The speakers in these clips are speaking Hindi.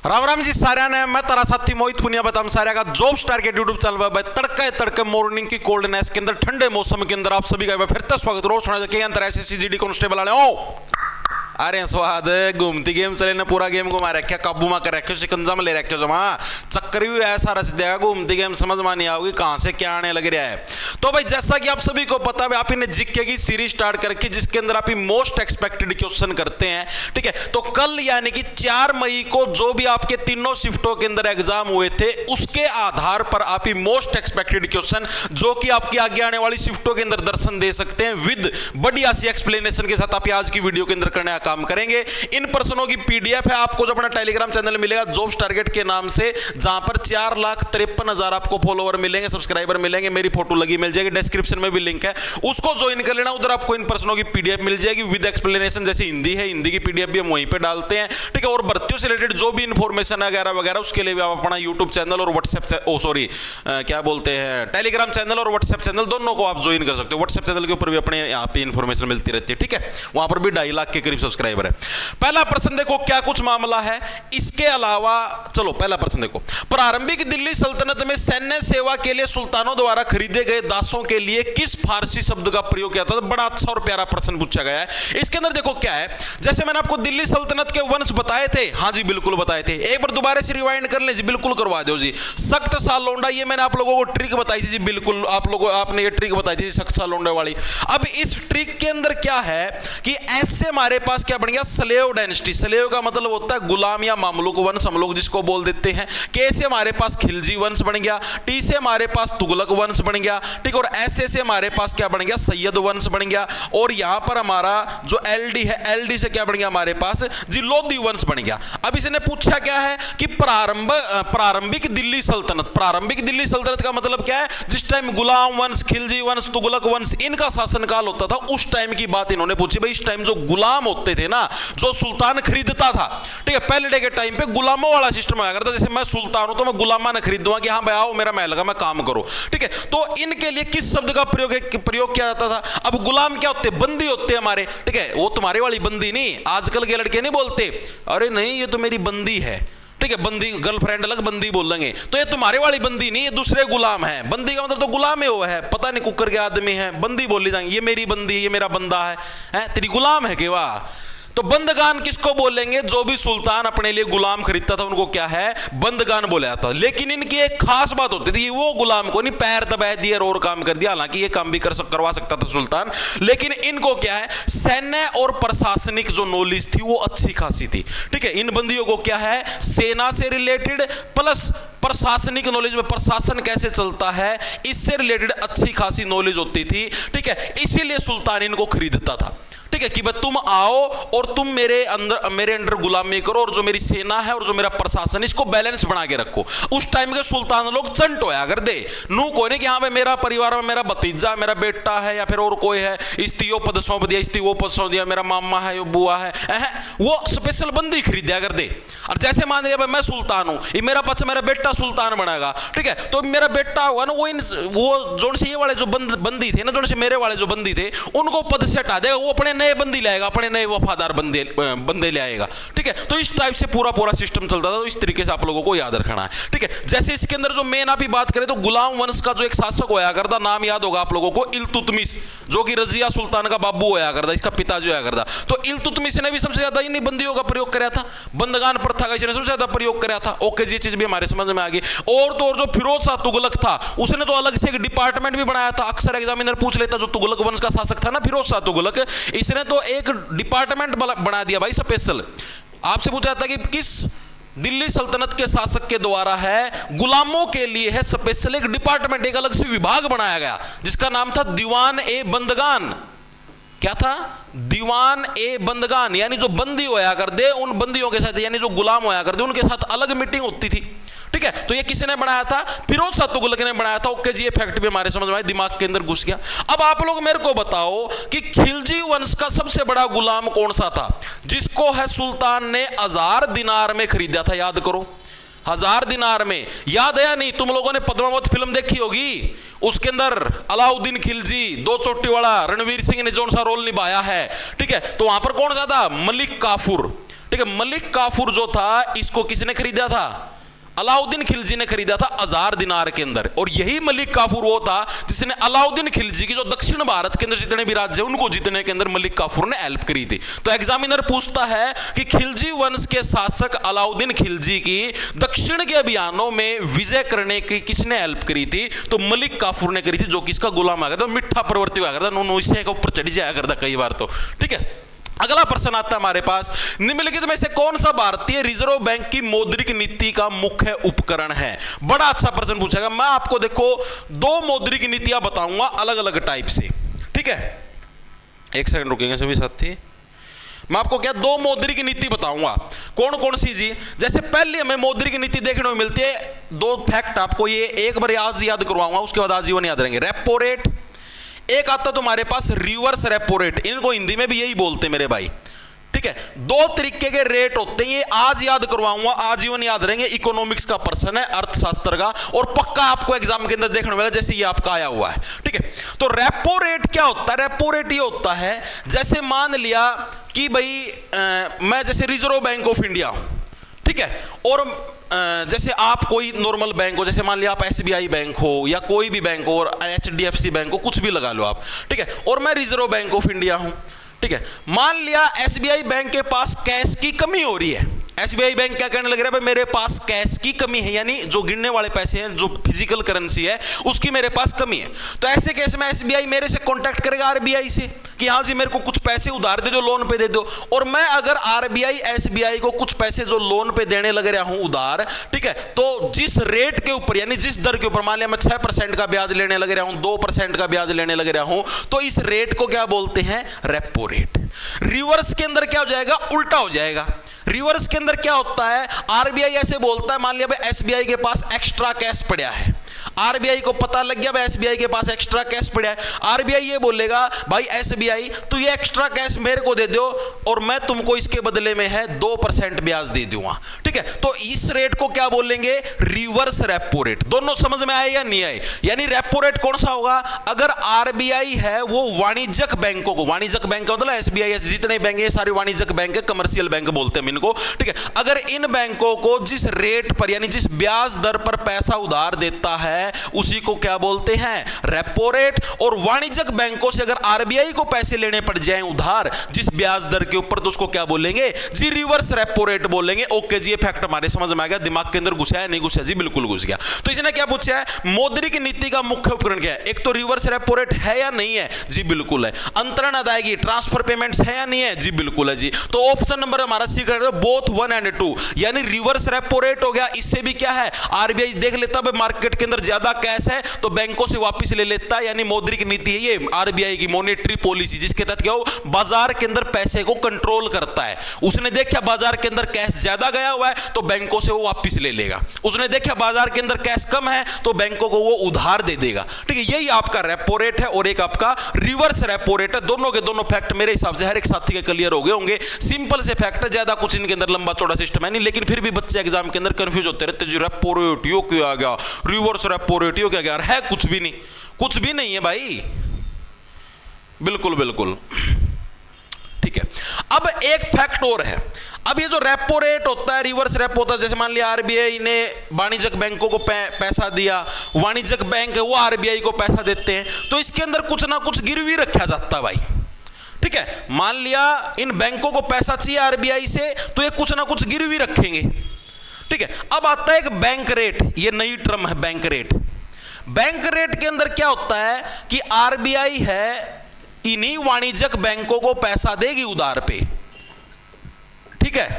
राम राम जी सारे ने मैं तारा साथी मोहित पुनिया बताऊं सारे का जॉब स्टार के यूट्यूब चैनल पर तड़के तड़के मॉर्निंग की कोल्डनेस के अंदर ठंडे मौसम के अंदर आप सभी का फिर से स्वागत। रोज सुना के अंतर एसएससी कांस्टेबल वाले ओ अरे स्वाद घूमती गेम चले ने पूरा गेम घुमा रखे, काबू में कर रखे, शिकंजा में ले रखे जमा चक्कर भी ऐसा रच देगा घूमती गेम समझ में नहीं आओगी कहां से क्या आने लग रहा है। तो भाई जैसा कि आप सभी को पता है आप इन्हें जीके की सीरीज स्टार्ट कर रखी जिसके अंदर आप मोस्ट एक्सपेक्टेड क्वेश्चन करते हैं। ठीक है, तो कल यानी कि 4 मई को जो भी आपके तीनों शिफ्टों के अंदर एग्जाम हुए थे उसके आधार पर आप मोस्ट एक्सपेक्टेड क्वेश्चन जो कि आपकी आगे आने वाली शिफ्टों के अंदर दर्शन दे सकते हैं विद बढ़िया सी एक्सप्लेनेशन के साथ आप आज की वीडियो के अंदर करने काम करेंगे। इन प्रश्नों की पीडीएफ है आपको जो अपना टेलीग्राम चैनल मिलेगा जॉब्स टारगेट के नाम से, जहां पर 4,53,000 आपको फॉलोवर मिलेंगे, सब्सक्राइबर मिलेंगे, मेरी फोटो लगी मिल जाएगी, डिस्क्रिप्शन में भी लिंक है, उसको ज्वाइन कर लेना। उधर आपको इन प्रश्नों की पीडीएफ मिल जाएगी विद एक्सप्लेनेशन, जैसे हिंदी है हिंदी की पीडीएफ भी हम वहीं पे डालते हैं। ठीक है, और भर्तियों से रिलेटेड जो भी इंफॉर्मेशन वगैरह वगैरह उसके लिए भी आप अपना यूट्यूब चैनल और व्हाट्सएप क्या बोलते हैं टेलीग्राम चैनल और व्हाट्सएप चैनल दोनों को आप ज्वाइन कर सकते हो। व्हाट्सएप चैनल के ऊपर भी अपने यहाँ पे इंफॉर्मेशन मिलती रहती है। ठीक है, वहां पर भी 2.5 लाख के करीब सब्सक्राइबर है। पहला प्रश्न देखो क्या कुछ मामला है। इसके अलावा चलो पहला प्रश्न देखो, प्रारंभिक दिल्ली सल्तनत में सैन्य सेवा के लिए सुल्तानों द्वारा खरीदे गए दासों के लिए किस फारसी शब्द का प्रयोग किया था। तो बड़ा अच्छा और प्यारा प्रश्न पूछा गया है। इसके अंदर देखो क्या है, जैसे मैंने आपको दिल्ली सल्तनत के वंश बताए थे, हाँ जी बिल्कुल बताए थे, एक बार दोबारा से रिवाइंड कर ले जी, बिल्कुल करवा दो जी। सख्त सा लोंडा, ये मैंने आप लोगों को ट्रिक बताई थी जी, बिल्कुल आपने ये ट्रिक बताई थी सख्त सा लोंडे वाली। अब इस ट्रिक के अंदर क्या है कि ऐसे हमारे पास क्या बन गया, स्लेव डायनेस्टी। स्लेव का मतलब होता है गुलाम या मामलूक वंश हम लोग जिसको बोल देते हैं। के से हमारे पास खिलजी वंश बन गया, टी से हमारे पास तुगलक वंश बन गया, ठीक, और ऐसे से हमारे पास क्या बन गया, सैयद वंश बन गया, और यहां पर हमारा जो एलडी है, एलडी से क्या बन गया हमारे पास जी, लोधी वंश बन गया। अब इसने पूछा क्या है कि प्रारंभिक दिल्ली सल्तनत, प्रारंभिक दिल्ली सल्तनत का मतलब क्या है, जिस टाइम गुलाम वंश, खिलजी वंश, तुगलक वंश इनका शासनकाल होता था उस टाइम की बात इन्होंने पूछी। भाई इस टाइम जो गुलाम होते थे ना, जो सुल्तान खरीदता था, ठीक है, पहले डे के टाइम पे गुलामों वाला सिस्टम आया करता। जैसे मैं सुल्तान हूं तो मैं गुलामा न खरीदूंगा कि हाँ भाई आओ मेरा महल का मैं काम करो। ठीक है, तो इनके लिए किस शब्द का प्रयोग किया जाता था। अब गुलाम क्या होते, बंदी होते हमारे। ठीक है, वो तुम्हारी वाली बंदी नहीं, आजकल के लड़के नहीं बोलते अरे नहीं ये तो मेरी बंदी है। ठीक है, बंदी गर्लफ्रेंड अलग, बंदी बोलेंगे तो ये तुम्हारे वाली बंदी नहीं, ये दूसरे गुलाम है। बंदी का मतलब तो गुलाम है, वो है पता नहीं कुकर के आदमी है, बंदी बोली जाएंगे ये मेरी बंदी, ये मेरा बंदा है तेरी गुलाम है कि वाह। तो बंदगान किसको बोलेंगे, जो भी सुल्तान अपने लिए गुलाम खरीदता था उनको क्या है, बंदगान बोला जाता। लेकिन इनकी एक खास बात होती थी, वो गुलाम को नहीं पैर दबा दिए और काम कर दिया, हालांकि ये काम भी करवा सकता था सुल्तान, लेकिन इनको क्या है, सैन्य और प्रशासनिक जो नॉलेज थी वो अच्छी खासी थी। ठीक है, इन बंदियों को क्या है, सेना से रिलेटेड प्लस प्रशासनिक नॉलेज में प्रशासन कैसे चलता है इससे रिलेटेड अच्छी खासी नॉलेज होती थी। ठीक है, इसीलिए सुल्तान इनको खरीदता था। ठीक है, कि भाई तुम आओ और तुम मेरे अंडर गुलामी करो, और जो मेरी सेना है और जो मेरा प्रशासन इसको बैलेंस बना के रखो। उस टाइम के सुल्तान लोग चंट होया कर दे, नू कोई नहीं कि हाँ भाई मेरा परिवार में मेरा भतीजा, मेरा बेटा है या फिर और कोई है, इस्तीयो पद सौंप दिया, इस्ती वो पद सौंप दिया, मेरा मामा है, बुआ है, वो स्पेशल बंदी खरीदा कर दे। और जैसे मान लिया भाई मैं सुल्तान हूं, ये मेरा बच्चा मेरा बेटा सुल्तान बनेगा, ठीक है, तो मेरा बेटा हुआ ना वो जो से ये वाले जो बंदी थे ना, जो से मेरे वाले जो बंदी थे उनको पद से हटा देगा, वो अपने नए बंदी लाएगा, अपने नए वफादार बंदे ले आएगा। ठीक है, तो इस टाइप से पूरा सिस्टम चलता था। तो इस तरीके से आप लोगों को याद रखना है। ठीक है, जैसे इसके अंदर जो मेन आप बात करें तो गुलाम वंश का जो एक शासक होया करता, नाम याद होगा आप लोगों को, इल्तुतमिश, जो कि रजिया सुल्तान का बाबू होया करता, इसका पिता जो होया करता। तो इल्तुतमिश ने भी सबसे ज्यादा इन्हीं बंदियों का प्रयोग कराया था, बंदगान प्रथा का इसने सबसे ज्यादा प्रयोग कराया था। ओके, ये चीज भी हमारे समझ में आ गई। और तो और जो फिरोज शाह तुगलक था उसने तो अलग से एक डिपार्टमेंट भी बनाया था, अक्सर एग्जामिनर पूछ लेता, जो तुगलक वंश का शासक था ना फिरोज शाह तुगलक, इसने तो एक डिपार्टमेंट बना दिया भाई स्पेशल। आपसे पूछा जाता कि किस दिल्ली सल्तनत के शासक के द्वारा है गुलामों के लिए है स्पेशल एक डिपार्टमेंट, एक अलग से विभाग बनाया गया जिसका नाम था दीवान ए बंदगान। क्या था, दीवान ए बंदगान, यानी जो बंदी होया कर दे उन बंदियों के साथ, यानी जो गुलाम होया कर दे उनके साथ अलग मीटिंग होती थी। ठीक है, तो ये किसने बनाया था, फिरोज शाह तुगलक ने बनाया था। ओके जी, ये फैक्ट भी हमारे समझ में आया, दिमाग के अंदर घुस गया। अब आप लोग मेरे को बताओ कि खिलजी वंश का सबसे बड़ा गुलाम कौन सा था जिसको है सुल्तान ने 1000 दिनार में खरीदा था, याद करो। 1000 दिनार में, याद है या नहीं, तुम लोगों ने पद्मावत फिल्म देखी होगी, उसके अंदर अलाउद्दीन खिलजी, 2 चोटी वाला रणवीर सिंह ने जो सा रोल निभाया है। ठीक है, तो वहां पर कौन सा था, मलिक काफूर। ठीक है। मलिक काफूर जो था, इसको किसने खरीदा था? अलाउद्दीन खिलजी ने खरीदा था 1000 दिनार के अंदर। और यही मलिक काफूर वो था जिसने अलाउद्दीन खिलजी की जो दक्षिण भारत के अंदर जितने भी राज्य हैं उनको जीतने के अंदर मलिक काफूर ने हेल्प करी थी। तो एग्जामिनर पूछता है कि खिलजी वंश के शासक अलाउद्दीन खिलजी की दक्षिण के अभियानों में विजय करने की किसने हेल्प करी थी? तो मलिक काफूर ने करी थी, जो कि इसका गुलाम आ गया था, मिठा प्रवृत्ति हुआ करता, नुनूसिया के ऊपर चढ़ी जाया करता कई बार। तो ठीक है, अगला प्रश्न आता है हमारे पास, निम्नलिखित में से कौन सा भारतीय रिजर्व बैंक की मौद्रिक नीति का मुख्य उपकरण है? बड़ा अच्छा प्रश्न पूछेगा। मैं आपको देखो 2 मौद्रिक नीतियां बताऊंगा अलग अलग टाइप से, ठीक है। एक सेकंड रुकेंगे सभी साथी। मैं आपको क्या 2 मौद्रिक नीति बताऊंगा, कौन कौन सी जी। जैसे पहले हमें मौद्रिक नीति देखने को मिलती है, 2 फैक्ट आपको ये एक बार आज याद करवाऊंगा, उसके बाद आजीवन याद रहेंगे। रेपो रेट, एक आता तुम्हारे पास रिवर्स रेपो रेट, इनको हिंदी में भी यही बोलते हैं मेरे भाई, ठीक है। 2 तरीके के रेट होते हैं, ये आज याद करवाऊंगा, आजीवन याद रहेंगे। इकोनॉमिक्स का प्रश्न है, अर्थशास्त्र का, और पक्का आपको एग्जाम के अंदर देखने वाला, जैसे ये आपका आया हुआ है, ठीक है। तो रेपो रेट क्या होता है? रेपो रेट ये होता है, जैसे मान लिया कि भाई मैं जैसे रिजर्व बैंक ऑफ इंडिया हूं, ठीक है, और जैसे आप कोई नॉर्मल बैंक हो, जैसे मान लिया आप एसबीआई बैंक हो या कोई भी बैंक हो, और एचडीएफसी बैंक हो, कुछ भी लगा लो आप, ठीक है, और मैं रिजर्व बैंक ऑफ इंडिया हूं, ठीक है। मान लिया एसबीआई बैंक के पास कैश की कमी हो रही है। एसबीआई बैंक क्या कहने लग रहा है, भाई मेरे पास कैश की कमी है, यानी जो गिनने वाले पैसे हैं, जो फिजिकल करेंसी है, उसकी मेरे पास कमी है। तो ऐसे केस में एसबीआई मेरे से कांटेक्ट करेगा आरबीआई से कि हाँ जी मेरे को कुछ पैसे उधार दे दो, लोन पे दे दो। और मैं अगर आरबीआई एसबीआई को कुछ पैसे जो लोन पे देने लग रहा हूं उधार, ठीक है, तो जिस रेट के ऊपर यानी जिस दर के ऊपर, मान लिया मैं 6% का ब्याज लेने लग रहा हूं, 2% का ब्याज लेने लग रहा हूं, तो इस रेट को क्या बोलते हैं? Repo rate. रिवर्स के अंदर क्या हो जाएगा? उल्टा हो जाएगा। रिवर्स के अंदर क्या होता है? आरबीआई ऐसे बोलता है, मान लिया भाई एसबीआई के पास एक्स्ट्रा कैश पड़ा है, आरबीआई को पता लग गया भाई एसबीआई के पास एक्स्ट्रा कैश पड़ा है, आरबीआई ये बोलेगा भाई एसबीआई तू ये एक्स्ट्रा कैश मेरे को दे दो और मैं तुमको इसके बदले में है 2% ब्याज दे दूंगा, ठीक है। तो इस रेट को क्या बोलेंगे? Reverse repo rate. दोनों समझ में आए या नहीं आए? यानी रेपो रेट कौन सा होगा? अगर आरबीआई है वो वाणिज्यिक बैंकों को, वाणिज्यिक बैंक मतलब एसबीआई जितने बैंक है सारे वाणिज्यिक बैंक है, कमर्शियल बैंक बोलते हैं इनको, ठीक है। अगर इन बैंकों को जिस रेट पर यानी जिस ब्याज दर पर पैसा उधार देता है उसी को क्या बोलते हैं? Repo rate. और वाणिज्यिक बैंकों से अगर आरबीआई को पैसे लेने पड़ जाएं उधार जिस ब्याज दर के ऊपर, तो उसको क्या बोलेंगे जी? रिवर्स रेपो रेट बोलेंगे। ओके जी, ये फैक्ट हमारे समझ में आ गया, दिमाग के अंदर घुसा है नहीं घुसा जी? बिल्कुल घुस गया। तो इसने क्या पूछा है? मौद्रिक नीति का मुख्य उपकरण क्या है? एक तो रिवर्स रेपो रेट है या नहीं है? जी बिल्कुल है। अंतरण अदायगी ट्रांसफर पेमेंट्स है या नहीं है? जी बिल्कुल है जी। तो ऑप्शन नंबर हमारा सी कर बोथ 1 and 2, यानी रिवर्स रेपो रेट हो गया। इससे भी क्या है? आरबीआई देख लेता है मार्केट के अंदर ज्यादा कैश है तो बैंकों से वापस ले लेता है, यानी मौद्रिक नीति है ये आरबीआई की मॉनेटरी पॉलिसी, जिसके तहत क्या हो बाजार के अंदर पैसे को कंट्रोल करता है। उसने देखा बाजार के अंदर कैश ज्यादा गया हुआ है तो बैंकों से वो वापस ले लेगा, उसने देखा बाजार के अंदर कैश कम है तो बैंकों को वो उधार दे देगा, ठीक है। यही आपका रेपो रेट है और एक आपका रिवर्स रेपो रेट है। दोनों के दोनों फैक्ट मेरे हिसाब से हर एक साथी के क्लियर हो गए होंगे। सिंपल से फैक्ट है, ज्यादा कुछ इनके अंदर लंबा चौड़ा सिस्टम है नहीं, लेकिन फिर भी बच्चे एग्जाम के अंदर कंफ्यूज होते रहते जी, रेपो रेट यो क्यों आ गया, रिवर्स रेपो रेट यो क्या गया? है कुछ भी नहीं, कुछ भी नहीं है भाई, बिल्कुल बिल्कुल, ठीक है। अब एक फैक्ट और है, अब ये जो रेपो रेट होता है, रिवर्स रेपो होता है, जैसे मान लिया आरबीआई ने वाणिज्यिक बैंकों को पैसा दिया, वाणिज्यिक बैंक है वो आरबीआई को पैसा देते हैं, तो इसके अंदर कुछ ना कुछ गिरवी रखा जाता है भाई, ठीक है। मान लिया इन बैंकों को पैसा चाहिए आरबीआई से तो ये कुछ ना कुछ गिरवी रखेंगे, ठीक है। अब आता है एक बैंक रेट, ये नई टर्म है बैंक रेट। बैंक रेट के अंदर क्या होता है कि आरबीआई है इन्हीं वाणिज्यिक बैंकों को पैसा देगी उधार पे, ठीक है,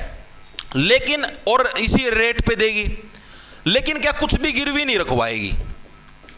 लेकिन और इसी रेट पे देगी, लेकिन क्या कुछ भी गिरवी नहीं रखवाएगी,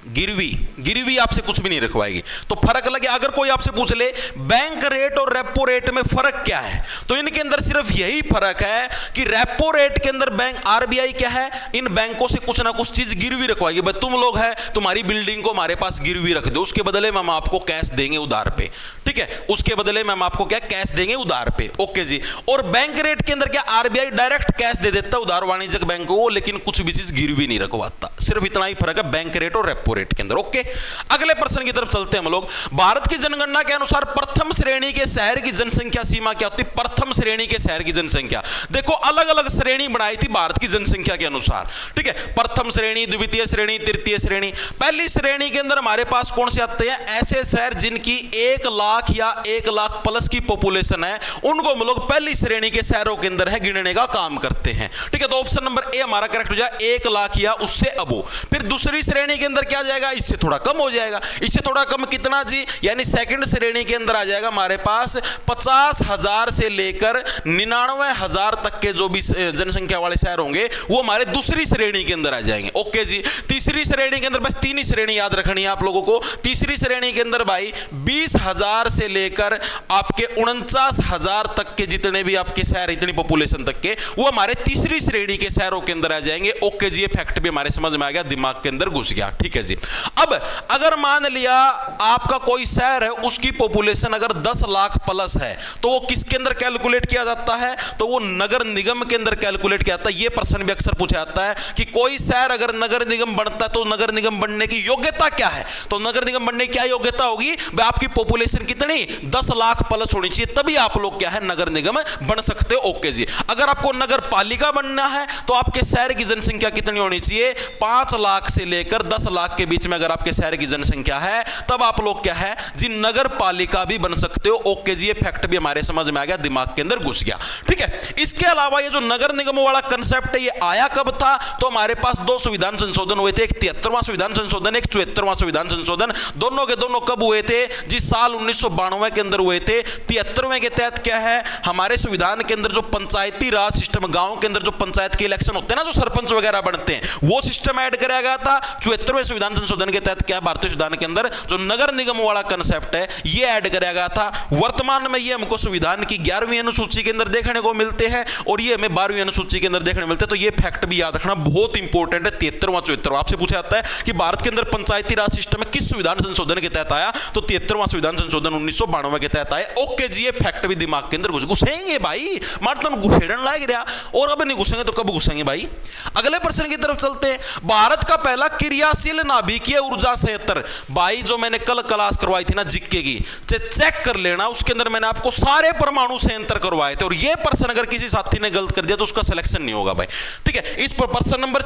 गिरवी आपसे कुछ भी नहीं रखवाएगी। तो फर्क लगे, अगर कोई आपसे पूछ ले बैंक रेट और रेपो रेट में फर्क क्या है, तो इनके अंदर सिर्फ यही फर्क है कि रेपो रेट के अंदर बैंक आरबीआई क्या है, इन बैंकों से कुछ ना कुछ चीज गिरवी रखवाएगी। भाई तुम लोग है, तुम्हारी बिल्डिंग को हमारे पास गिरवी रख दो, उसके बदले में हम आपको कैश देंगे उधार पे, ठीक है, उसके बदले में हम आपको क्या कैश देंगे उधार पे, ओके जी। और बैंक रेट के अंदर क्या आरबीआई डायरेक्ट कैश दे देता उधार वाणिज्यिक बैंक को, लेकिन कुछ भी चीज गिरवी नहीं रखवाता। सिर्फ इतना ही फर्क है बैंक रेट और रेपो कॉर्पोरेट के अंदर। ओके, अगले प्रश्न की तरफ चलते हैं हम लोग। भारत की जनगणना के अनुसार प्रथम श्रेणी के शहर की जनसंख्या सीमा क्या होती है? प्रथम श्रेणी के शहर की जनसंख्या, देखो अलग अलग श्रेणी बनाई थी भारत की जनसंख्या के अनुसार, ठीक है, प्रथम श्रेणी, द्वितीय श्रेणी, तृतीय श्रेणी। पहली श्रेणी के अंदर हमारे पास कौन से आते हैं? ऐसे शहर जिनकी 1 लाख या 1 लाख प्लस की पॉपुलेशन है, उनको हम लोग पहली श्रेणी के शहरों के अंदर है गिनने का काम करते हैं, ठीक है। तो ऑप्शन नंबर ए हमारा करेक्ट हो जाए, 1 लाख या उससे अबो। फिर दूसरी श्रेणी के अंदर क्या जाएगा? इससे थोड़ा कम हो जाएगा। इससे थोड़ा कम कितना जी? यानी सेकंड श्रेणी के अंदर आ जाएगा हमारे पास 50,000 से लेकर 99,000 तक के जो भी जनसंख्या वाले शहर होंगे वो हमारे दूसरी श्रेणी के अंदर आ जाएंगे। ओके जी। तीसरी श्रेणी के अंदर बस 3 ही श्रेणी याद रखनी है आप लोगों को। तीसरी श्रेणी के अंदर भाई 20,000 से लेकर आपके 49,000 तक के जितने भी आपके शहर, इतनी पॉपुलेशन तक के, वो हमारे तीसरी श्रेणी के शहरों के अंदर आ जाएंगे। ओके जी, ये फैक्ट भी हमारे समझ में आ गया, दिमाग के अंदर घुस गया, ठीक है जी। अब अगर मान लिया आपका कोई शहर है, उसकी पॉपुलेशन अगर 10 लाख प्लस है, तो वो किसके अंदर कैलकुलेट किया जाता है? तो वो नगर निगम के अंदर कैलकुलेट किया जाता है। ये प्रश्न भी अक्सर पूछा जाता है कि कोई शहर अगर नगर निगम बनता है तो नगर निगम बनने की योग्यता क्या है? तो नगर निगम बनने की क्या योग्यता होगी? भाई आपकी पॉपुलेशन कितनी? 10 लाख प्लस होनी चाहिए, तभी आप लोग क्या है नगर निगम बन सकते हो। ओके जी। अगर आपको नगर पालिका बनना है तो आपके शहर की जनसंख्या कितनी होनी चाहिए? 5 लाख से लेकर 10 लाख के बीच में अगर आपके शहर की जनसंख्या है, तब आप लोग क्या है जी नगर पालिका भी बन सकते हो। ओके जी, ये फैक्ट भी हमारे समझ में आ गया, दिमाग के अंदर घुस गया, ठीक है। इसके अलावा ये जो नगर निगम वाला कंसेप्ट है, ये आया कब था? तो हमारे पास 2 संविधान संशोधन हुए थे, एक 73वां संविधान संशोधन, एक 74वां संविधान संशोधन। दोनों के दोनों कब हुए थे? जिस साल 1992 के अंदर हुए थे। 73वें के तहत क्या है, हमारे संविधान के अंदर जो पंचायती राज सिस्टम, गांव के अंदर जो पंचायत के इलेक्शन होते हैं ना, जो सरपंच वगैरह बनते हैं, वो सिस्टम ऐड कराया गया था। 74वें संविधान संशोधन के तहत क्या, भारतीय संविधान के अंदर जो नगर निगम वाला कंसेप्ट है, ये ऐड कराया गया था। वर्तमान में ये हमको संविधान की 11वीं अनुसूची के अंदर देखने को मिलते हैं और ये हमें 12वीं अनुसूची के अंदर देखने मिलते हैं। तो ये फैक्ट भी याद रखना बहुत इंपॉर्टेंट है। 73वां 74वां आपसे पूछा जाता है कि भारत के अंदर पंचायती राज सिस्टम में किस संविधान संशोधन के तहत आया? तो 73वां संविधान संशोधन 1992 के तहत आया। ओके जी, ये फैक्ट भी दिमाग के अंदर घुसेंगे भाई, मार तो घुसेड़न लाग रहा, और अब नहीं घुसेंगे तो कब घुसेंगे भाई? अगले प्रश्न की तरफ चलते हैं। भारत का पहला क्रियाशील नाभिकीय ऊर्जा संयंत्र, भाई जो मैंने कल क्लास करवाई थी ना जीके की, चेक कर लेना, उसके अंदर मैंने आपको सारे परमाणु संयंत्र करवाए थे। और ये प्रश्न अगर किसी साथी ने गलत कर दिया तो उसका सिलेक्शन नहीं होगा भाई, ठीक है। इस पर प्रश्न नंबर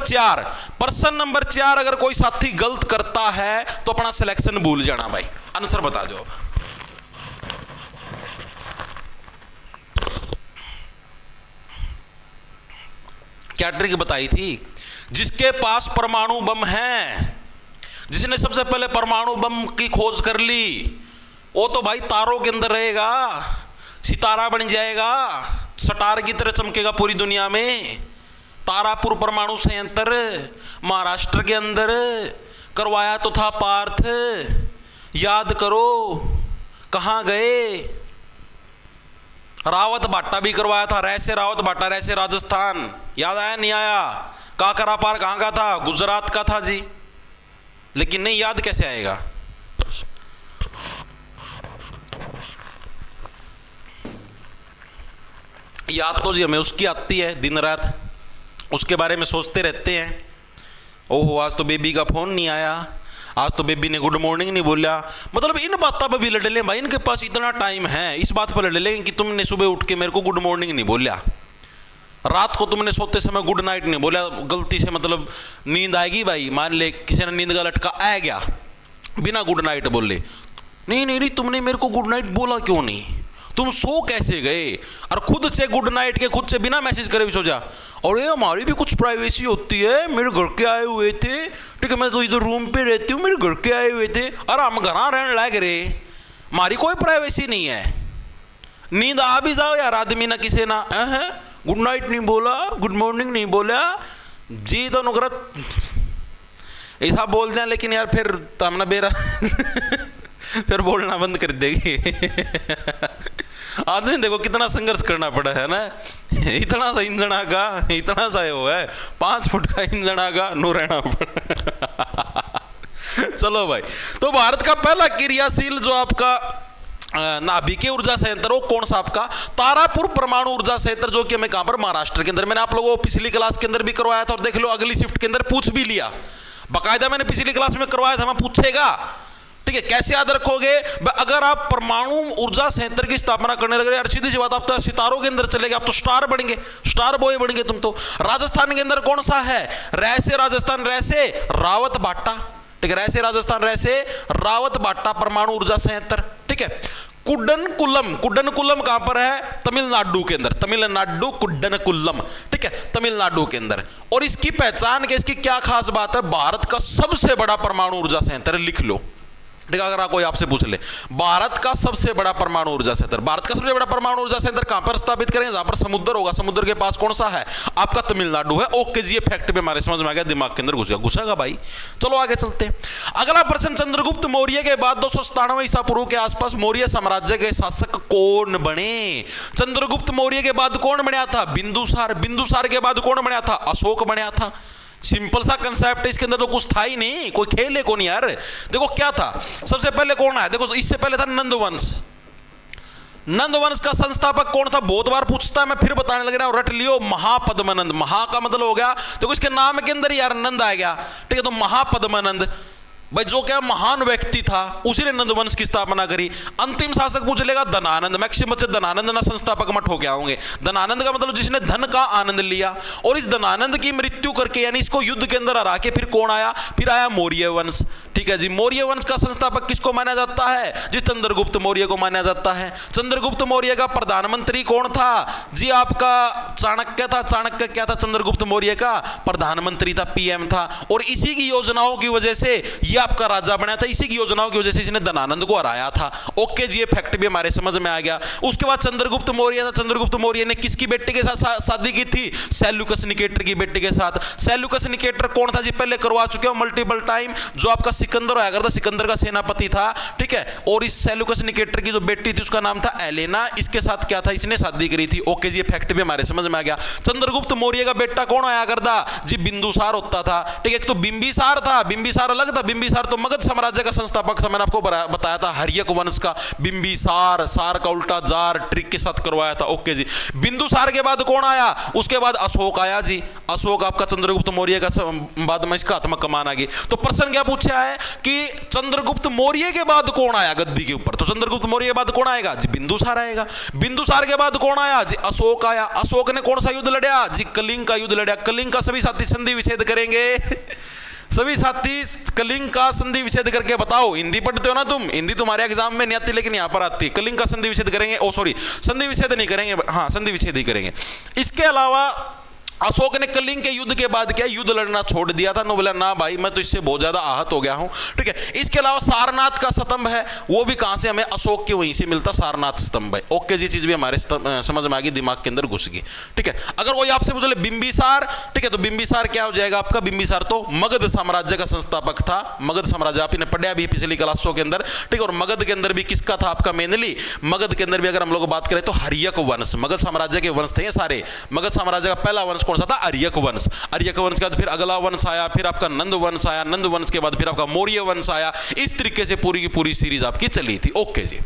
4 अगर कोई साथी गलत करता है तो अपना सिलेक्शन भूल जाना भाई। आंसर बता दो। क्या ट्रिक बताई थी? जिसके पास परमाणु बम है, जिसने सबसे पहले परमाणु बम की खोज कर ली, वो तो भाई तारों के अंदर रहेगा, सितारा बन जाएगा, स्टार की तरह चमकेगा पूरी दुनिया में। तारापुर परमाणु संयंत्र महाराष्ट्र के अंदर करवाया तो था पार्थ, याद करो कहां गए? रावत भाटा भी करवाया था, रैसे रावत भाटा, रैसे राजस्थान, याद आया नहीं आया? काकरा पार कहां का था? गुजरात का था जी, लेकिन नहीं याद कैसे आएगा? याद तो जी हमें उसकी आती है, दिन रात उसके बारे में सोचते रहते हैं। ओहो आज तो बेबी का फोन नहीं आया, आज तो बेबी ने गुड मॉर्निंग नहीं बोला। मतलब इन बातों पर भी लड़ लें भाई, इनके पास इतना टाइम है, इस बात पर लड़ लें कि तुमने सुबह उठ के मेरे को गुड मॉर्निंग नहीं बोला, रात को तुमने सोते समय गुड नाइट नहीं बोला, गलती से मतलब नींद आएगी भाई, मान ले किसी ने नींद का लटका आ गया बिना गुड नाइट बोले, नहीं तुमने मेरे को गुड नाइट बोला क्यों नहीं, तुम सो कैसे गए? और खुद से गुड नाइट के खुद से बिना मैसेज करे भी सो जा। और ये हमारी भी कुछ प्राइवेसी होती है, मेरे घर के आए हुए थे, ठीक है, मैं तो इधर रूम पे रहती हूँ, मेरे घर के आए हुए थे, और हम घर रहने लग रहे, हमारी कोई प्राइवेसी नहीं है। नींद आ भी जाओ यार आदमी ना किसी ना है, गुड नाइट नहीं बोला, गुड मॉर्निंग नहीं बोला जी, तो नुकरत ऐसा बोल दें, लेकिन यार फिर तामना बेरा फिर बोलना बंद कर देगी। आदमी देखो कितना संघर्ष करना पड़ा है ना, इतना सा ईंधन आगा, इतना सा वो है 5 फुट का ईंधन आगा, नो रहना पड़ा। चलो भाई, तो भारत का पहला क्रियाशील जो आपका नाभिकीय ऊर्जा संयंत्र वो कौन सा? आपका तारापुर परमाणु ऊर्जा संयंत्र, जो कि हमें कहां पर? महाराष्ट्र के अंदर। मैंने आप लोगों को पिछली क्लास के अंदर भी करवाया था, और देख लो अगली शिफ्ट के अंदर पूछ भी लिया। बाकायदा मैंने पिछली क्लास में करवाया था, मैं पूछेगा। ठीक है, कैसे याद रखोगे? अगर आप परमाणु ऊर्जा संयंत्र की स्थापना करने लगे, यार सीधी सी बात, आप तो सितारों के अंदर चले गए, आप तो स्टार बनेंगे, स्टार बॉय बनेंगे तुम तो। राजस्थान के अंदर कौन सा है? रैसे राजस्थान, रैसे रावत बाटा। ठीक है, रैसे राजस्थान, रैसे रावत बाटा परमाणु ऊर्जा संयंत्र। ठीक है, कुड्डनकुलम, कुड्डनकुलम कहां पर है? तमिलनाडु के अंदर, तमिलनाडु कुड्डनकुलम। ठीक है, तमिलनाडु के अंदर। और इसकी पहचान के, इसकी क्या खास बात है? भारत का सबसे बड़ा परमाणु ऊर्जा संयंत्र, लिख लो। ठीक है, अगर कोई आपसे पूछ ले भारत का सबसे बड़ा परमाणु ऊर्जा संयंत्र, भारत का सबसे बड़ा परमाणु ऊर्जा संयंत्र कहां पर स्थापित करेंगे? जहां पर समुद्र होगा, समुद्र के पास कौन सा है? आपका तमिलनाडु है। ओके जी, ये फैक्ट भी हमारे समझ में आ गया, दिमाग के अंदर घुसेगा भाई। चलो आगे चलते हैं। अगला प्रश्न, चंद्रगुप्त मौर्य के बाद 297 ईसा पूर्व के आसपास मौर्य साम्राज्य के शासक कौन बने? चंद्रगुप्त मौर्य के बाद कौन बनया था? बिंदुसार। बिंदुसार के बाद कौन बनया था? अशोक बनया था। सिंपल सा कंसेप्ट है, इसके अंदर तो कुछ था ही नहीं, कोई खेल है कौन यार। देखो क्या था, सबसे पहले कौन आया? देखो इससे पहले था नंदवंश। नंदवंश का संस्थापक कौन था? बहुत बार पूछता है, मैं फिर बताने लग रहा हूं, रट लियो, महापद्मनंद। महा का मतलब हो गया, देखो इसके नाम के अंदर यार नंद आ गया। ठीक है, तो महापद्मनंद भाई, जो क्या महान व्यक्ति था, उसी ने नंदवंश की स्थापना करी। अंतिम शासक पूछ लेगा धनानंद। मैक्सिमम बच्चे धनानंद ना संस्थापक मत हो गया होंगे। धनानंद का मतलब जिसने धन का आनंद लिया। और इस धनानंद की मृत्यु करके, यानी इसको युद्ध के अंदर हरा के फिर कौन आया? फिर आया मौर्य वंश। ठीक है जी, मौर्य वंश का संस्थापक किसको माना जाता है? जी चंद्रगुप्त मौर्य को माना जाता है। चंद्रगुप्त मौर्य का प्रधानमंत्री कौन था? जी आपका चाणक्य था। चाणक्य क्या था? चंद्रगुप्त मौर्य का प्रधानमंत्री था, पीएम था। और इसी की योजनाओं की वजह से यह आपका राजा बना था, इसी की योजनाओं की वजह से इसने धनानंद को हराया था। ओके जी, ये फैक्ट भी हमारे समझ में आ गया। उसके बाद चंद्रगुप्त मौर्य था। चंद्रगुप्त मौर्य ने किसकी बेटी के साथ शादी की थी? सेल्यूकस निकेटर की बेटी के साथ। सेल्यूकस निकेटर कौन था जी? पहले करवा चुके हो मल्टीपल टाइम, जो आपका सिकंदर होया करता, सिकंदर का सेनापति था। ठीक है, और इस सेल्यूकस निकेटर की जो बेटी थी उसका नाम था एलेना। इसके साथ क्या था? इसने शादी करी थी। ओके जी, ये फैक्ट भी हमारे समझ में आ गया। चंद्रगुप्त मौर्य का बेटा कौन होया करता? जी बिंदुसार होता था। ठीक है, एक तो बिंबिसार था, बिंबिसार अलग था। बिंबिसार तो मगध साम्राज्य का संस्थापक था, मैंने आपको बताया था, हर्यक वंश का। बिंबिसार, सार का उल्टा जार, ट्रिक के साथ करवाया था। ओके जी, बिंदुसार के बाद कौन आया? उसके बाद अशोक आया जी। अशोक आपका चंद्रगुप्त मौर्य का बाद में इसका आत्मक कमान आ गई। तो प्रश्न क्या पूछा है कि चंद्रगुप्त मौर्य के बाद कौन आया गद्दी के ऊपर? तो चंद्रगुप्त मौर्य के बाद कौन आएगा? जी बिंदुसार आएगा। बिंदुसार के बाद कौन आया? जी अशोक आया। अशोक ने कौन सा युद्ध लड़ा? जी कलिंग का युद्ध लड़ा। कलिंग का सभी साथी संधि विच्छेद करेंगे। सभी साथी कलिंग का संधि विच्छेद करके बताओ। हिंदी पढ़ते हो ना तुम, हिंदी तुम्हारे एग्जाम में नहीं आती लेकिन यहां पर आती है। कलिंग का संधि विच्छेद करेंगे। ओ सॉरी, संधि विच्छेद नहीं करेंगे, हाँ संधि विच्छेद ही करेंगे। इसके अलावा अशोक ने कलिंग के युद्ध के बाद क्या युद्ध लड़ना छोड़ दिया था? नो बोला ना भाई, मैं तो इससे बहुत ज्यादा आहत हो गया हूं। ठीक है, इसके अलावा सारनाथ का स्तंभ है, वो भी कहां से? हमें अशोक के वहीं से मिलता, सारनाथ स्तंभ है। ओके जी, चीज भी हमारे समझ में आ गई, दिमाग के अंदर घुस गई। ठीक है, अगर कोई आपसे पूछ ले बिंबिसार, ठीक है, तो बिंबिसार क्या हो जाएगा आपका? बिंबिसार तो मगध साम्राज्य का संस्थापक था। मगध साम्राज्य आपने पढ़ा भी पिछली क्लासों के अंदर। ठीक है, और मगध के अंदर भी किसका था आपका? मेनली मगध के अंदर भी अगर हम लोग बात करें तो हर्यक वंश, मगध साम्राज्य के वंश थे सारे। मगध साम्राज्य का पहला वंश कौन सा था? हर्यक वंश। हर्यक वंश के बाद फिर अगला वंश आया, फिर आपका नंद वंश आया, नंद वंश के बाद फिर आपका मौर्य वंश आया। इस तरीके से पूरी की पूरी सीरीज आपकी चली थी। ओके जी,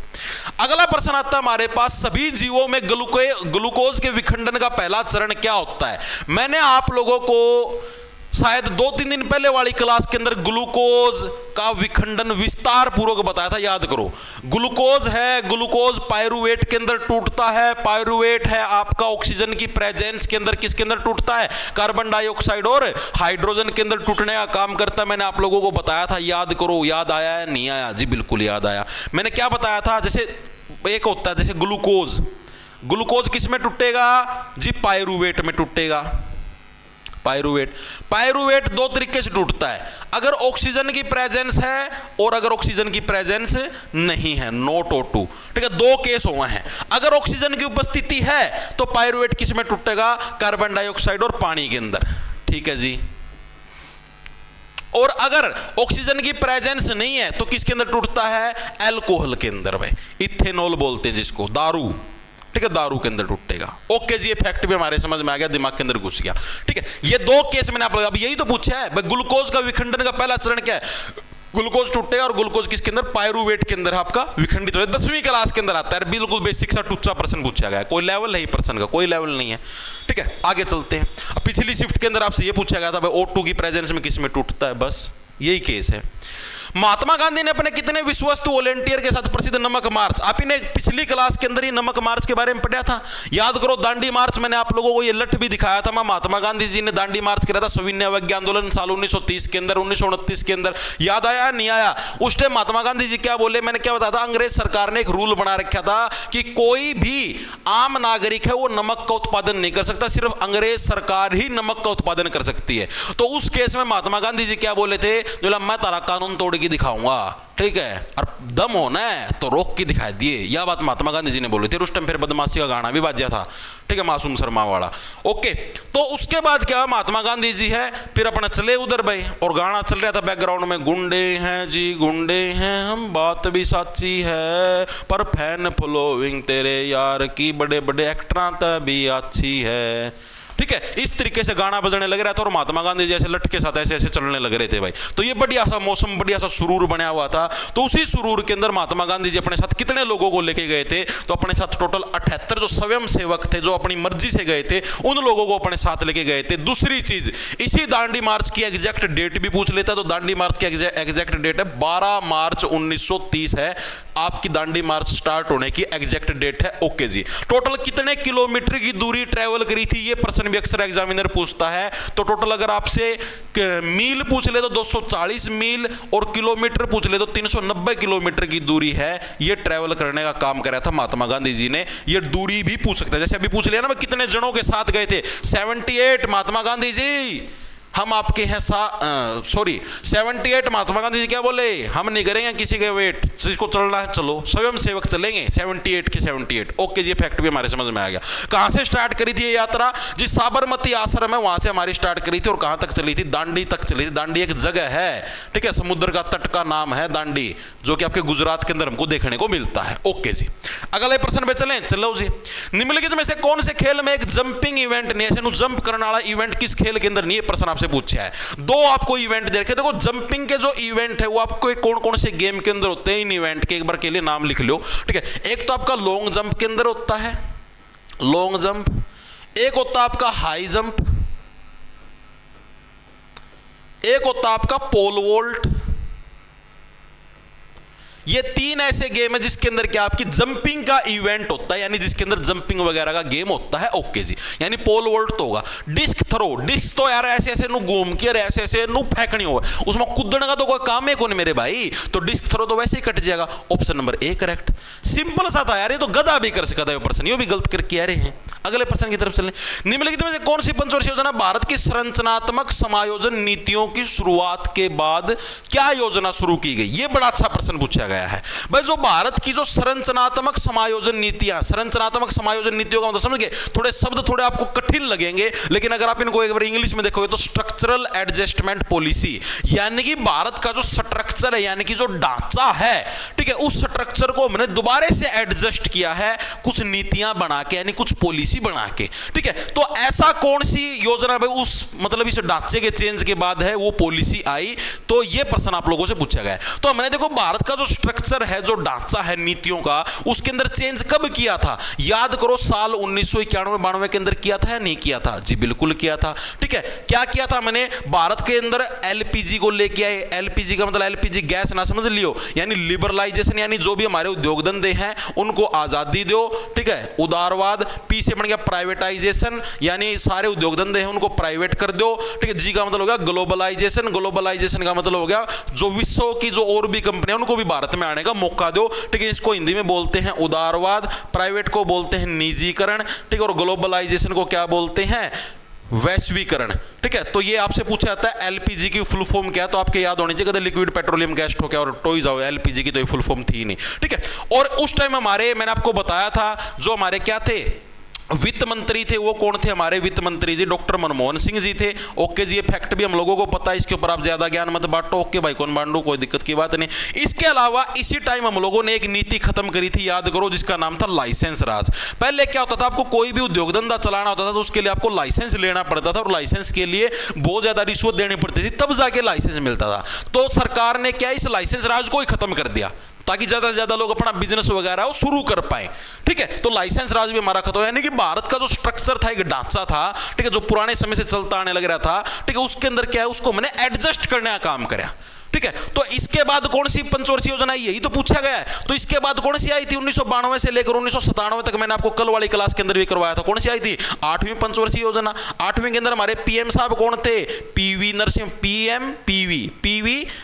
अगला प्रश्न आता है हमारे पास, सभी जीवों में ग्लूकोज के विखंडन का पहला चरण क्या होता है? मैंने आप लोगों को शायद 2-3 दिन पहले वाली क्लास के अंदर ग्लूकोज का विखंडन विस्तार पूर्वक बताया था, याद करो। ग्लूकोज है, ग्लूकोज पायरुवेट के अंदर टूटता है। पायरुवेट है आपका ऑक्सीजन की प्रेजेंस के अंदर किसके अंदर टूटता है? कार्बन डाइऑक्साइड और हाइड्रोजन के अंदर टूटने का काम करता है। मैंने आप लोगों को बताया था, याद करो। याद आया है? नहीं आया? जी बिल्कुल याद आया। मैंने क्या बताया था? जैसे एक होता है जैसे ग्लूकोज, ग्लूकोज किस में टूटेगा? जी पायरुवेट में टूटेगा। पायरुवेट 2 तरीके से टूटता है, अगर ऑक्सीजन की प्रेजेंस है और अगर ऑक्सीजन की प्रेजेंस नहीं है, नॉट O2। ठीक है, 2 केस हुए हैं। अगर ऑक्सीजन की उपस्थिति है तो पायरुवेट किस में टूटेगा? कार्बन डाइऑक्साइड और पानी के अंदर। ठीक है जी, और अगर ऑक्सीजन की प्रेजेंस नहीं है तो किसके अंदर टूटता है? अल्कोहल के अंदर, भाई इथेनॉल बोलते हैं जिसको, दारू। ठीक है, दारू के अंदर टूटेगा। ओके जी, ये फैक्ट भी हमारे समझ में आ गया, दिमाग के अंदर घुस गया। ठीक है, ये 2 केस मैंने आप लोग अब यही तो पूछा है, ग्लूकोज का विखंडन का पहला चरण क्या है? ग्लूकोज टूटेगा और ग्लूकोज किसके अंदर, पायरुवेट के अंदर आपका विखंडित हो जाए। 10वीं क्लास के अंदर आता है, बिल्कुल बेसिक सा टुच्चा प्रश्न पूछा गया है, कोई लेवल नहीं प्रश्न का, कोई लेवल नहीं है। ठीक है, आगे चलते हैं। अब पिछली शिफ्ट के अंदर आपसे ये पूछा गया था भाई O2 की प्रेजेंस में किस में टूटता है, बस यही केस है। महात्मा गांधी ने अपने कितने विश्वस्त वॉलेंटियर के साथ प्रसिद्ध नमक मार्च, आप ही ने पिछली क्लास के अंदर ही नमक मार्च के बारे में पढ़ा था, याद करो। दांडी मार्च मैंने आप लोगों को ये लठ भी दिखाया था, महात्मा गांधी जी ने दांडी मार्च किया था सविनय अवज्ञा आंदोलन साल 1930 के अंदर, 1929 के अंदर। याद आया नहीं आया? उस टाइम महात्मा गांधी जी क्या बोले, मैंने क्या बताया था, अंग्रेज सरकार ने एक रूल बना रखा था कि कोई भी आम नागरिक है वो नमक का उत्पादन नहीं कर सकता, सिर्फ अंग्रेज सरकार ही नमक का उत्पादन कर सकती है। तो उस केस में महात्मा गांधी जी क्या बोले थे, जो मैं तारा कानून तोड़ के दिखाऊंगा, ठीक है, और दम होना है तो रोक के दिखा दिए। यह बात महात्मा गांधी जी ने बोली थी। उस टाइम फिर बदमाशी का गाना भी बाजा था, ठीक है, मासूम शर्मा वाला। ओके, तो उसके बाद क्या, महात्मा गांधी जी है फिर अपना चले उधर भाई, और गाना चल रहा था बैकग्राउंड में, गुंडे हैं जी गुंडे हैं हम, बात भी साची है, पर फैन फॉलोइंग तेरे यार की बड़े बड़े एक्टरां भी अच्छी है। ठीक है, इस तरीके से गाना बजने लग रहा था और महात्मा गांधी जैसे लट के साथ ऐसे ऐसे चलने लग रहे थे भाई। तो ये बढ़िया सा मौसम, बढ़िया सा सुरूर बना हुआ था। तो उसी सुरूर के अंदर महात्मा गांधी जी अपने साथ कितने लोगों को लेके गए थे, तो अपने साथ टोटल 78 जो स्वयं सेवक थे, जो अपनी मर्जी से गए थे, उन लोगों को अपने साथ लेके गए थे। दूसरी चीज, इसी दांडी मार्च की एग्जैक्ट डेट भी पूछ लेता, तो दांडी मार्च की एग्जैक्ट डेट है 12 मार्च 1930 है आपकी दांडी मार्च स्टार्ट होने की एग्जैक्ट डेट है। ओके जी, टोटल कितने किलोमीटर की दूरी ट्रेवल करी थी, ये प्रश्न भी अक्सर एग्जामिनर पूछता है। तो टोटल अगर आपसे मील पूछ ले तो 240 मील, और किलोमीटर पूछ ले तो 390 किलोमीटर की दूरी है, ये ट्रेवल करने का काम कराया था महात्मा गांधी जी ने। ये दूरी भी पूछ सकता है, जैसे अभी पूछ लिया ना, कितने जनों के साथ गए थे, 78 महात्मा गांधी जी हम आपके हैं 78 महात्मा गांधी जी क्या बोले, हम नहीं करेंगे किसी के वेट, जिसको चलना है चलो, स्वयं सेवक चलेंगे। 78 के 78। ओके जी, फैक्ट भी हमारे समझ में आ गया। कहां से स्टार्ट करी थी ये यात्रा, जिस साबरमती आश्रम है वहां से हमारी स्टार्ट करी थी, और कहां तक चली थी, दांडी तक चली थी। दांडी एक जगह है, ठीक है, समुद्र का तट का नाम है दांडी, जो कि आपके गुजरात के अंदर हमको देखने को मिलता है। ओके जी, अगले प्रश्न पे चलें। चलो जी, निम्नलिखित में से कौन से खेल में एक जंपिंग इवेंट नहीं, ऐसे जंप करने वाला इवेंट किस खेल के अंदर नहीं, ये प्रश्न आपसे पूछा है। दो आपको इवेंट दे रखे, देखो जंपिंग के जो इवेंट है वो आपको कौन कौन से गेम के अंदर होते हैं, इन इवेंट के एक बार के लिए नाम लिख लो। ठीक है, एक तो आपका लॉन्ग जंप के अंदर होता है, लॉन्ग जंप, एक होता है आपका हाई जंप, एक होता है आपका पोल वोल्ट। ये तीन ऐसे गेम है जिसके अंदर क्या आपकी जंपिंग का इवेंट होता है, यानी जिसके अंदर जंपिंग वगैरह का गेम होता है। ओके जी, यानी पोल वोल्ट तो होगा। डिस्क थ्रो, डिस्क तो यार ऐसे ऐसे नु घूम के ऐसे ऐसे नु फेंकनी होगा, उसमें कूदने का तो कोई काम है कौन मेरे भाई, तो डिस्क थ्रो तो वैसे ही कट जाएगा। Option number A correct, simple सा था यार, ये तो गधा भी कर सकता है प्रश्न, ये भी गलत करके आ रहे हैं। अगले प्रश्न की तरफ चलें। निम्नलिखित में से कौन सी पंचवर्षीय योजना भारत की संरचनात्मक समायोजन नीतियों की शुरुआत के बाद क्या योजना शुरू की गई, ये बड़ा अच्छा प्रश्न पूछा गया है भाई। जो भारत की जो संरचनात्मक समायोजन नीतियां, संरचनात्मक समायोजन नीतियों का मतलब समझ गए, थोड़े शब्द थोड़े आपको कठिन लगेंगे, लेकिन अगर आप इनको एक बार इंग्लिश में देखोगे तो स्ट्रक्चरल एडजस्टमेंट पॉलिसी, यानी कि भारत का जो स्ट्रक्चर है, यानी कि जो ढांचा है, ठीक है, उस स्ट्रक्चर को हमने दोबारा से एडजस्ट किया है कुछ नीतियां बना के, यानी कुछ पॉलिसी बना के। ठीक है, तो ऐसा कौन सी योजना भाई उस मतलब इस ढांचे के चेंज के बाद है वो पॉलिसी आई, तो ये प्रश्न आप लोगों से पूछा गया है। तो हमने देखो भारत का जो स्ट्रक्चर है, जो ढांचा है नीतियों का, उसके अंदर चेंज कब किया था, याद करो साल 1991-92 के अंदर किया था या नहीं किया था, जी बिल्कुल किया था। ठीक है, क्या किया था मैंने, भारत के अंदर एलपीजी को लेके आए। एलपीजी का मतलब एलपीजी गैस ना समझ लियो, यानी लिबरलाइजेशन, यानी जो भी हमारे उद्योग धंधे हैं उनको आजादी दो। ठीक है, उदारवाद, पी से बन गया प्राइवेटाइजेशन, यानी सारे उद्योग धंधे हैं उनको प्राइवेट कर दो। ठीक है, जी का मतलब हो गया ग्लोबलाइजेशन, ग्लोबलाइजेशन का मतलब हो गया जो विश्व की जो और भी कंपनियां उनको भी भारत में आने का मौका दो। ठीक है, इसको हिंदी में बोलते हैं उदारवाद, प्राइवेट को बोलते हैं निजीकरण, ठीक है, और ग्लोबलाइजेशन को क्या बोलते हैं, वैश्वीकरण। ठीक है, तो ये आपसे पूछा जाता है एलपीजी की फुल फॉर्म क्या है, तो आपके याद होनी चाहिए लिक्विड पेट्रोलियम गैस ठोके और टोई जाओ, एलपीजी की तो ये फुल फॉर्म थी नहीं। ठीक है, और उस टाइम हमारे, मैंने आपको बताया था, जो हमारे क्या थे वित्त मंत्री थे वो कौन थे? हमारे वित्त मंत्री जी डॉक्टर मनमोहन सिंह जी थे। ओके जी, ये फैक्ट भी हम लोगों को पता है, इसके ऊपर आप ज्यादा ज्ञान मत बांटो। ओके भाई, कौन बांटो, कोई दिक्कत की बात नहीं। इसके अलावा इसी टाइम हम लोगों ने एक नीति खत्म करी थी, याद करो, जिसका नाम था लाइसेंस राज। पहले क्या होता था, आपको कोई भी उद्योग धंधा चलाना होता था तो उसके लिए आपको लाइसेंस लेना पड़ता था, और लाइसेंस के लिए बहुत ज्यादा रिश्वत देनी पड़ती थी, तब जाके लाइसेंस मिलता था। तो सरकार ने क्या इस लाइसेंस राज को ही खत्म कर दिया, ताकि ज्यादा से ज्यादा लोग अपना बिजनेस वगैरह वो शुरू कर पाए। ठीक है, तो लाइसेंस राज भी हमारा खत्म, यानी कि भारत का जो स्ट्रक्चर था, एक ढांचा था, ठीक है, जो पुराने समय से चलता आने लग रहा था, ठीक है, उसके अंदर क्या है, उसको मैंने एडजस्ट करने का काम करा। ठीक है, तो इसके बाद कौन सी पंचवर्षीय योजना आई, यही तो पूछा गया है। तो इसके बाद कौन सी आई थी 1992 से लेकर 1997 तक, मैंने आपको कल वाली क्लास के अंदर भी करवाया था। कौन सी आई थी? 8वीं पंचवर्षीय योजना। 8वीं के अंदर हमारे पीएम साहब कौन थे? पीवी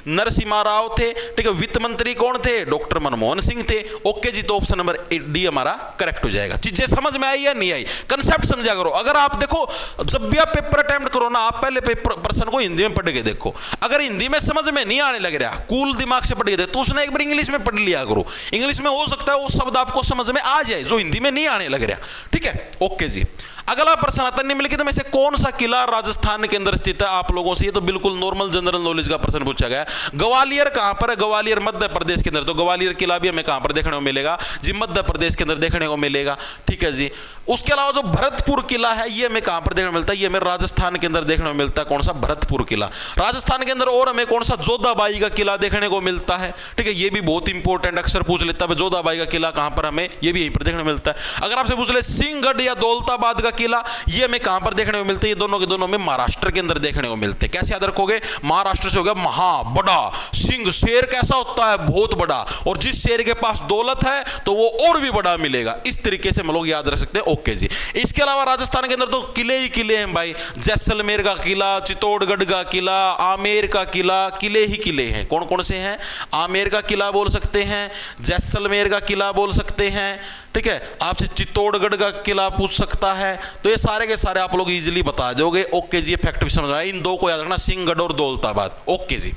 नरसिम्हा राव थे। ठीक है, वित्त मंत्री कौन थे? डॉक्टर मनमोहन सिंह थे। ओके जी, तो ऑप्शन नंबर डी हमारा करेक्ट हो जाएगा। चीजें समझ में आई या नहीं आई? कंसेप्ट समझा करो। अगर आप देखो, जब भी आप पेपर अटेम्प्ट करो ना, आप पहले पेपर प्रश्न को हिंदी में पढ़ के देखो। अगर हिंदी में समझ में नहीं आने लग रहा, कूल दिमाग से पढ़ के तो उसने एक बार इंग्लिश में पढ़ लिया करो। इंग्लिश में हो सकता है वो शब्द आपको समझ में आ जाए जो हिंदी में नहीं आने लग रहा। ठीक है, ओके जी। अगला प्रश्न आता है, निम्नलिखित में से कौन सा किला राजस्थान के अंदर स्थित है? आप लोगों से ये तो बिल्कुल नॉर्मल जनरल नॉलेज का प्रश्न पूछा गया। ग्वालियर कहां पर है? ग्वालियर मध्य प्रदेश के अंदर। तो ग्वालियर किला भी हमें कहां पर देखने को मिलेगा जी? मध्य प्रदेश के अंदर देखने को मिलेगा। ठीक है जी। उसके अलावा जो भरतपुर किला है, ये हमें कहां पर देखने को मिलता है? ये हमें राजस्थान के अंदर देखने को मिलता है। कौन सा? भरतपुर किला राजस्थान के अंदर। और हमें कौन सा? जोधाबाई का किला देखने को मिलता है। ठीक है, ये भी बहुत इंपॉर्टेंट, अक्सर पूछ लेता है जोधाबाई का किला कहां पर, हमें ये भी यहीं पर देखने को मिलता है। अगर आपसे पूछ ले सिंहगढ़ या दौलताबाद का किला, ये हमें कहां पर देखने को मिलते हैं? ये दोनों के दोनों में महाराष्ट्र के अंदर देखने को मिलते हैं। कैसे याद रखोगे? महाराष्ट्र से हो गया महा बड़ा सिंह, शेर कैसा होता है? बहुत बड़ा, और जिस शेर के पास दौलत है तो वो और भी बड़ा मिलेगा। इस तरीके से हम लोग याद रख सकते हैं। ओके जी। इसके अलावा राजस्थान के अंदर तो किले ही किले हैं भाई। जैसलमेर का किला, चित्तौड़गढ़ का किला, आमेर का किला, किले ही किले हैं। कौन कौन से हैं? आमेर का किला बोल सकते हैं, जैसलमेर का किला बोल सकते हैं। ठीक है, आपसे चित्तौड़गढ़ का किला पूछ सकता है। तो ये सारे के सारे आप लोग इजीली बता जाओगे। ओके जी, ये फैक्ट भी समझ आया। इन दो को याद रखना, सिंहगढ़ और दौलताबाद। ओके जी,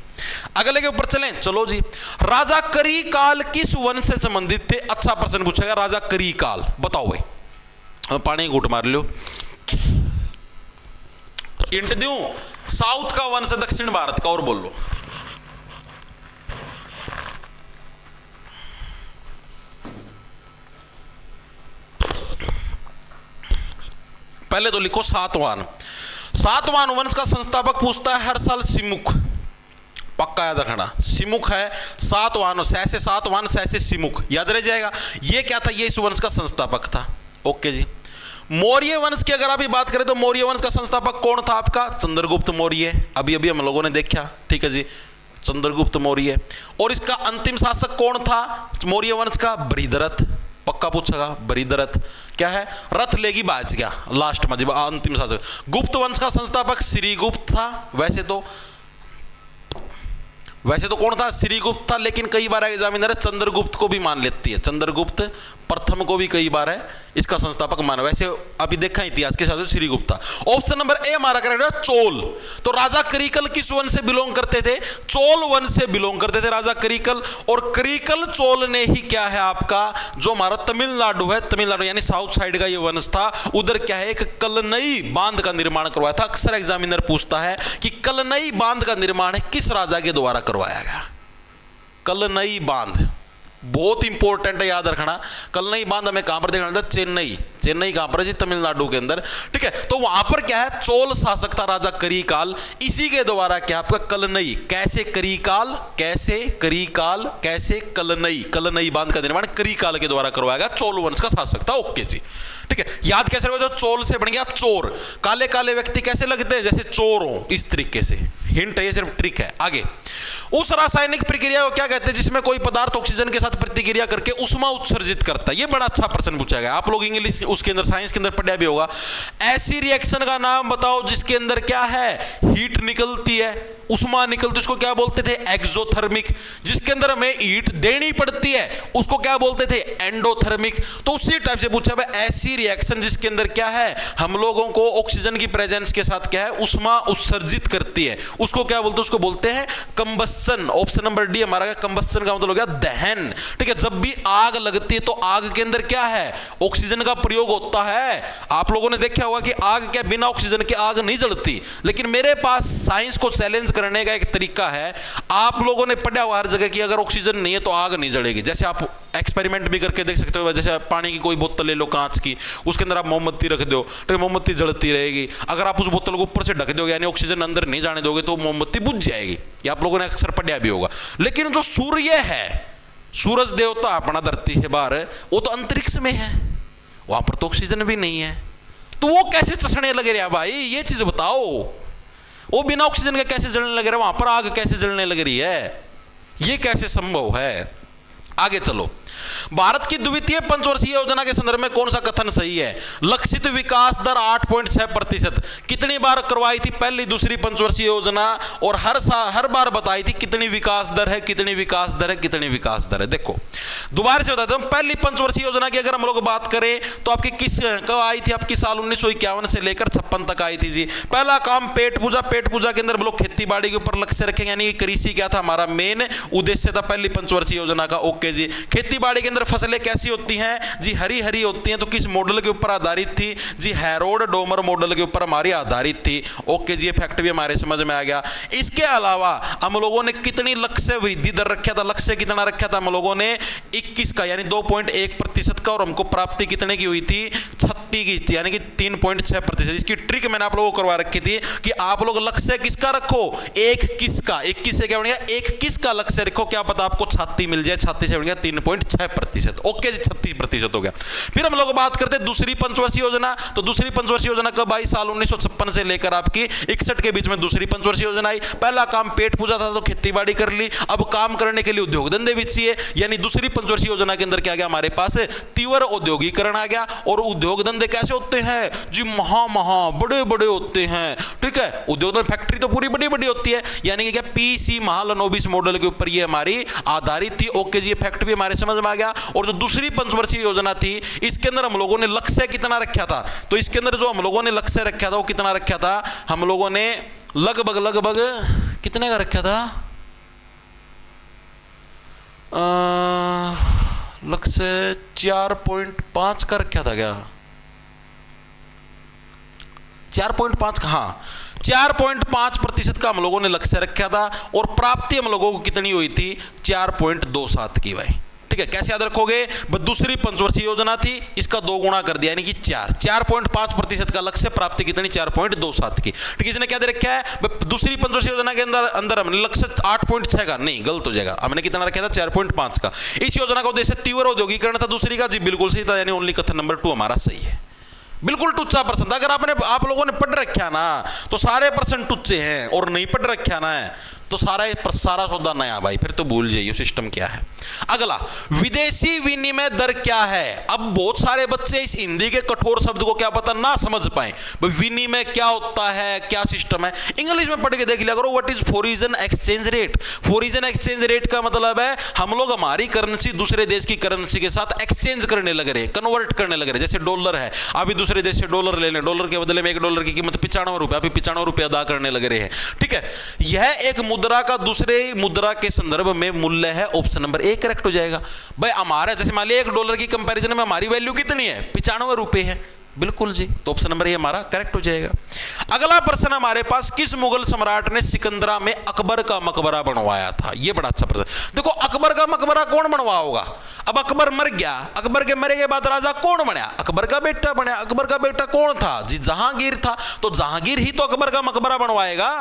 अगले के ऊपर चलें। चलो जी, राजा करिकाल किस वंश से संबंधित थे? अच्छा प्रश्न पूछा गया, राजा करिकाल। बताओ भाई, पानी घूट मार लो। इंट दूं? साउथ का वंश है, दक्षिण भारत का, और बोल लो। पहले तो लिखो सातवान वंश का संस्थापक पूछता है हर साल सिमुख। पक्का याद रखना, सिमुख है सातवान, सैसे सातवान सैसे सिमुख, याद रह जाएगा। ये क्या था? ये इस वंश का संस्थापक था। ओके जी। मौर्य वंश की अगर अभी बात करें तो मौर्य वंश का संस्थापक कौन था आपका? चंद्रगुप्त मौर्य। अभी अभी हम लोगों ने देखा। ठीक है जी, चंद्रगुप्त मौर्य। और इसका अंतिम शासक कौन था मौर्य वंश का? बृहद्रथ। पक्का पूछेगा, बृहद्रथ क्या है? रथ लेगी बाज गया लास्ट में, अंतिम शासक। गुप्त वंश का संस्थापक श्रीगुप्त था। वैसे तो कौन था? श्रीगुप्त था, लेकिन कई बार एग्जामिनर चंद्रगुप्त को भी मान लेती है, चंद्रगुप्त प्रथम को भी कई बार है इसका संस्थापक माना। वैसे अभी देखा इतिहास के साथ श्रीगुप्त था। ऑप्शन नंबर ए हमारा करेक्ट है, चोल। तो राजा करिकल किस वंश से बिलोंग करते थे? चोल वंश से बिलोंग करते थे राजा करिकल। और करिकल चोल ने ही क्या है आपका, जो हमारा तमिलनाडु है, तमिलनाडु यानी साउथ साइड का ये वंश था, उधर क्या है, एक कलनई बांध का निर्माण करवाया था। अक्सर एग्जामिनर पूछता है कि कलनई बांध का निर्माण किस राजा के द्वारा करवाया गया? कलनई बांध बहुत इंपॉर्टेंट है, याद रखना। कलनई बांध हमें कहां पर देखना मिलता है? चेन्नई। चेन्नई कहां पर है जी? तमिलनाडु के अंदर। ठीक है, तो वहां पर क्या है, चोल शासक था राजा करिकाल, इसी के द्वारा क्या आपका कलनई, कैसे करिकाल, कैसे करिकाल, कैसे कलनई, कलनई बांध का निर्माण करिकाल के द्वारा करवाया गया। चोल वंश का शासक था। ओके जी, ठीक है। याद कैसे रखो? चोल से बन गया चोर। काले काले व्यक्ति कैसे लगते हैं? जैसे चोर हो, इस तरीके से। हिंट है, ये सिर्फ ट्रिक है। आगे, उस रासायनिक प्रक्रिया को क्या कहते हैं जिसमें कोई पदार्थ ऑक्सीजन के साथ प्रतिक्रिया करके उष्मा उत्सर्जित करता है? ये बड़ा अच्छा प्रश्न पूछा गया। आप लोग इंग्लिश उसके अंदर साइंस के अंदर पढ़ा भी होगा। ऐसी रिएक्शन का नाम बताओ जिसके अंदर क्या है, हीट निकलती है, उष्मा निकलती, उसको क्या बोलते थे? एक्सोथर्मिक। जिसके अंदर हमें हीट देनी पड़ती है उसको क्या बोलते थे? एंडोथर्मिक। तो उसी टाइप से पूछा है, ऐसी रिएक्शन जिसके अंदर क्या है, हम लोगों को ऑक्सीजन की प्रेजेंस के साथ क्या है, उष्मा उत्सर्जित करती है, उसको क्या बोलते हैं? उसको बोलते हैं कंबस्शन। ऑप्शन नंबर डी हमारा कंबस्शन का मतलब हो गया दहन। ठीक है, जब भी आग लगती है तो आग के अंदर क्या है? ऑक्सीजन का प्रयोग होता है। आप लोगों ने देखा होगा कि आग क्या बिना ऑक्सीजन के आग नहीं जलती। लेकिन मेरे पास साइंस को चैलेंज करने का एक तरीका है। आप लोगों ने पढ़ा हुआ हर जगह कि अगर ऑक्सीजन नहीं है तो आग नहीं जलेगी। जैसे आप एक्सपेरिमेंट भी करके देख सकते हो। जैसे पानी की कोई बोतल ले लो कांच की, उसके अंदर आप मोमबत्ती रख दो तो मोमबत्ती जलती रहेगी। अगर आप उस बोतल को ऊपर से ढक दोगे यानी ऑक्सीजन अंदर नहीं जाने दोगे तो मोमबत्ती बुझ जाएगी। ये आप लोगों ने अक्सर पढ़ा भी होगा। लेकिन जो सूर्य है, सूरज देवता अपना धरती से बाहर, वो तो अंतरिक्ष में है, वहां पर तो ऑक्सीजन भी नहीं है। तो वो कैसे चसने लगे रहा भाई? ये चीज बताओ, वो बिना ऑक्सीजन के कैसे जलने लगे रहा? वहां पर आग कैसे जलने लग रही है? ये कैसे संभव है? आगे चलो। भारत की द्वितीय पंचवर्षीय योजना के संदर्भ में कौन सा कथन सही है? लक्षित विकास दर 8.6%। कितनी बार करवाई थी पहली दूसरी पंचवर्षीय योजना? और हर बार बताई थी कितनी विकास दर है, कितनी विकास दर है, कितनी विकास दर है। देखो दोबारा से बताता हूं, पहली पंचवर्षीय योजना की अगर हम लोग बात करें तो आपकी कब आई थी? आपकी साल 1951 से लेकर 56 तक आई थी जी। पहला काम पेट पूजा। पेट पूजा के अंदर हम लोग खेती बाड़ी के ऊपर लक्ष्य रखेंगे, यानी कृषि क्या था हमारा मेन उद्देश्य था पहली पंचवर्षीय योजना का। ओके जी। खेती बाड़ी के अंदर फसलें कैसी होती हैं जी? हरी हरी होती हैं। तो किस मॉडल के ऊपर आधारित थी जी? हैरोल्ड डोमर मॉडल के ऊपर हमारी आधारित थी। ओके जी, ये फैक्ट भी हमारे समझ में आ गया। इसके अलावा हम लोगों ने कितनी लक्ष्य वृद्धि दर रखा था? लक्ष्य कितना रखा था हम लोगों ने? 21 का, यानी 2.1% का। और हमको प्राप्ति कितने की हुई थी? 36 की थी, यानी कि 3.6%। इसकी ट्रिक मैंने आप लोगों को करवा रखी थी कि आप लोग लक्ष्य किसका रखो? 21 का। 21 से क्या बन गया? 21 का लक्ष्य रखो, क्या पता आपको 36 मिल जाए। 36 से बन गया 3.6%। ओके जी, 36% हो गया। फिर हम लोग बात करते हैं दूसरी पंचवर्षीय योजना। तो दूसरी पंचवर्षीय योजना कब आई? साल 1956 से लेकर आपकी 61 के बीच में दूसरी पंचवर्षीय योजना आई। पहला काम पेट पूजा था तो खेती बाड़ी कर ली। अब काम करने के लिए उद्योग धंधे भी चाहिए, यानी दूसरी पंचवर्षीय योजना के अंदर क्या गया हमारे पास? तीव्र औद्योगिकरण आ गया। और उद्योग धंधे कैसे होते हैं जी? महा बड़े बड़े होते हैं। ठीक है, उद्योग फैक्ट्री तो पूरी बड़ी बड़ी होती है, यानी कि क्या पीसी महालनोबिस मॉडल के ऊपर ये हमारी आधारित थी। ओके जी, ये फैक्ट भी हमारे समझ में आ गया। और जो दूसरी पंचवर्षीय योजना थी इसके अंदर हम लोगों ने लक्ष्य कितना रखा था? तो इसके अंदर जो हम लोगों ने लक्ष्य रखा था वो कितना रखा था? हम लोगों ने लगभग कितने का रखा था? लक्ष्य 4.5 का रखा था क्या? 4.5 का, हाँ 4.5% का हम लोगों ने लक्ष्य रखा था। और प्राप्ति हम लोगों को कितनी हुई थी? 4.27 की भाई। ठीक है, कैसे याद रखोगे? दूसरी पंचवर्षीय योजना थी, इसका 2 गुना कर दिया, यानी कि 4.5% का लक्ष्य, प्राप्ति कितनी? 4.27 की। ठीक है, इसने क्या दे रखा है? दूसरी पंचवर्षीय योजना के अंदर हमने लक्ष्य 8.6 का, नहीं गलत हो जाएगा, हमने कितना रखा था? 4.5 का। इस योजना का उद्देश्य तीव्र औद्योगिकरण था। दूसरी का जी बिल्कुल सही था, यानी ओनली कथन नंबर 2 हमारा सही है। बिल्कुल टुच्चा प्रश्न था। अगर आप लोगों ने पढ़ रखा ना तो सारे प्रश्न टुच्चे हैं, और नहीं पढ़ रखा ना तो सारा सौदा नया भाई, फिर तो भूल जाइए सिस्टम क्या है। अगला, विदेशी विनिमय दर क्या है? अब बहुत सारे बच्चे इस हिंदी के कठोर शब्द को क्या पता ना समझ पाए। विनिमय क्या होता है, क्या सिस्टम है? इंग्लिश में पढ़ के देख लिया करो। What is foreign exchange rate? Foreign exchange rate का मतलब है हम लोग हमारी करेंसी दूसरे देश की करेंसी के साथ एक्सचेंज करने लग रहे हैं, कन्वर्ट करने लग रहे हैं। जैसे डॉलर है, अभी दूसरे देश से डॉलर ले लें, डॉलर के बदले में $1 की कीमत 95 रुपये, अभी 95 रुपये अदा करने लग रहे हैं। ठीक है, यह एक मुद्रा का दूसरे मुद्रा के संदर्भ में मूल्य है। ऑप्शन नंबर 1 करेक्ट हो जाएगा भाई। हमारा जैसे मान लिया $1 की कंपैरिजन में हमारी वैल्यू कितनी है? 95 रुपये है। बिल्कुल जी, तो ऑप्शन नंबर ये हमारा करेक्ट हो जाएगा। अगला प्रश्न हमारे पास, किस मुगल सम्राट ने सिकंदरा में अकबर का मकबरा बनवाया था? ये बड़ा अच्छा प्रश्न। देखो, अकबर का मकबरा कौन बनवाया होगा? अब अकबर मर गया, अकबर के मरे के बाद राजा कौन बना? अकबर का बेटा बना। अकबर का बेटा कौन था जी? जहांगीर था। तो जहांगीर ही तो अकबर का मकबरा बनवाएगा,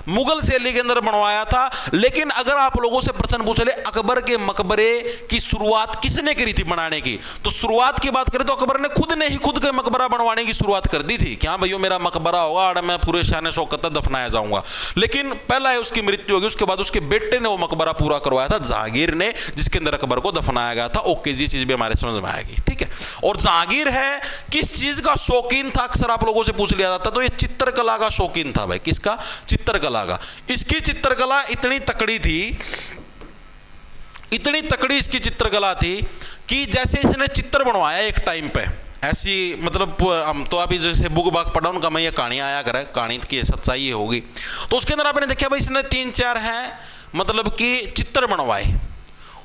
मुगल शैली के अंदर बनवाया था। लेकिन अगर आप लोगों से प्रश्न पूछ ले अकबर के मकबरे की शुरुआत किसने करी थी बनाने की, तो शुरुआत की बात करें तो अकबर ने खुद के मकबरा बनवाने की शुरुआत कर दी थी। क्या भैया मेरा मकबरा होगा और मैं पूरे शान शौकत दफनाया जाऊंगा। लेकिन पहला है उसकी मृत्यु होगी, उसके बाद उसके बेटे ने वो मकबरा पूरा करवाया था, जहांगीर ने, जिसके अंदर अकबर को दफनाया गया था। ओके जी, चीज भी हमारे समझ में आएगी। ठीक है, और जहांगीर है किस चीज का शौकीन था? अक्सर आप लोगों से पूछ लिया जाता, तो ये चित्रकला का शौकीन था भाई। किसका? चित्रकला का। इसकी चित्रकला इतनी तकड़ी थी, इतनी तकड़ी इसकी चित्रकला थी कि जैसे इसने चित्र बनवाया एक टाइम पे, ऐसी मतलब हम तो अभी जैसे बुक बाग पढ़ा उनका मैं ये कहानी आया करे, कहानी की सच्चाई ये होगी। तो उसके अंदर आपने देखा भाई इसने 3-4 हैं मतलब कि चित्र बनवाए,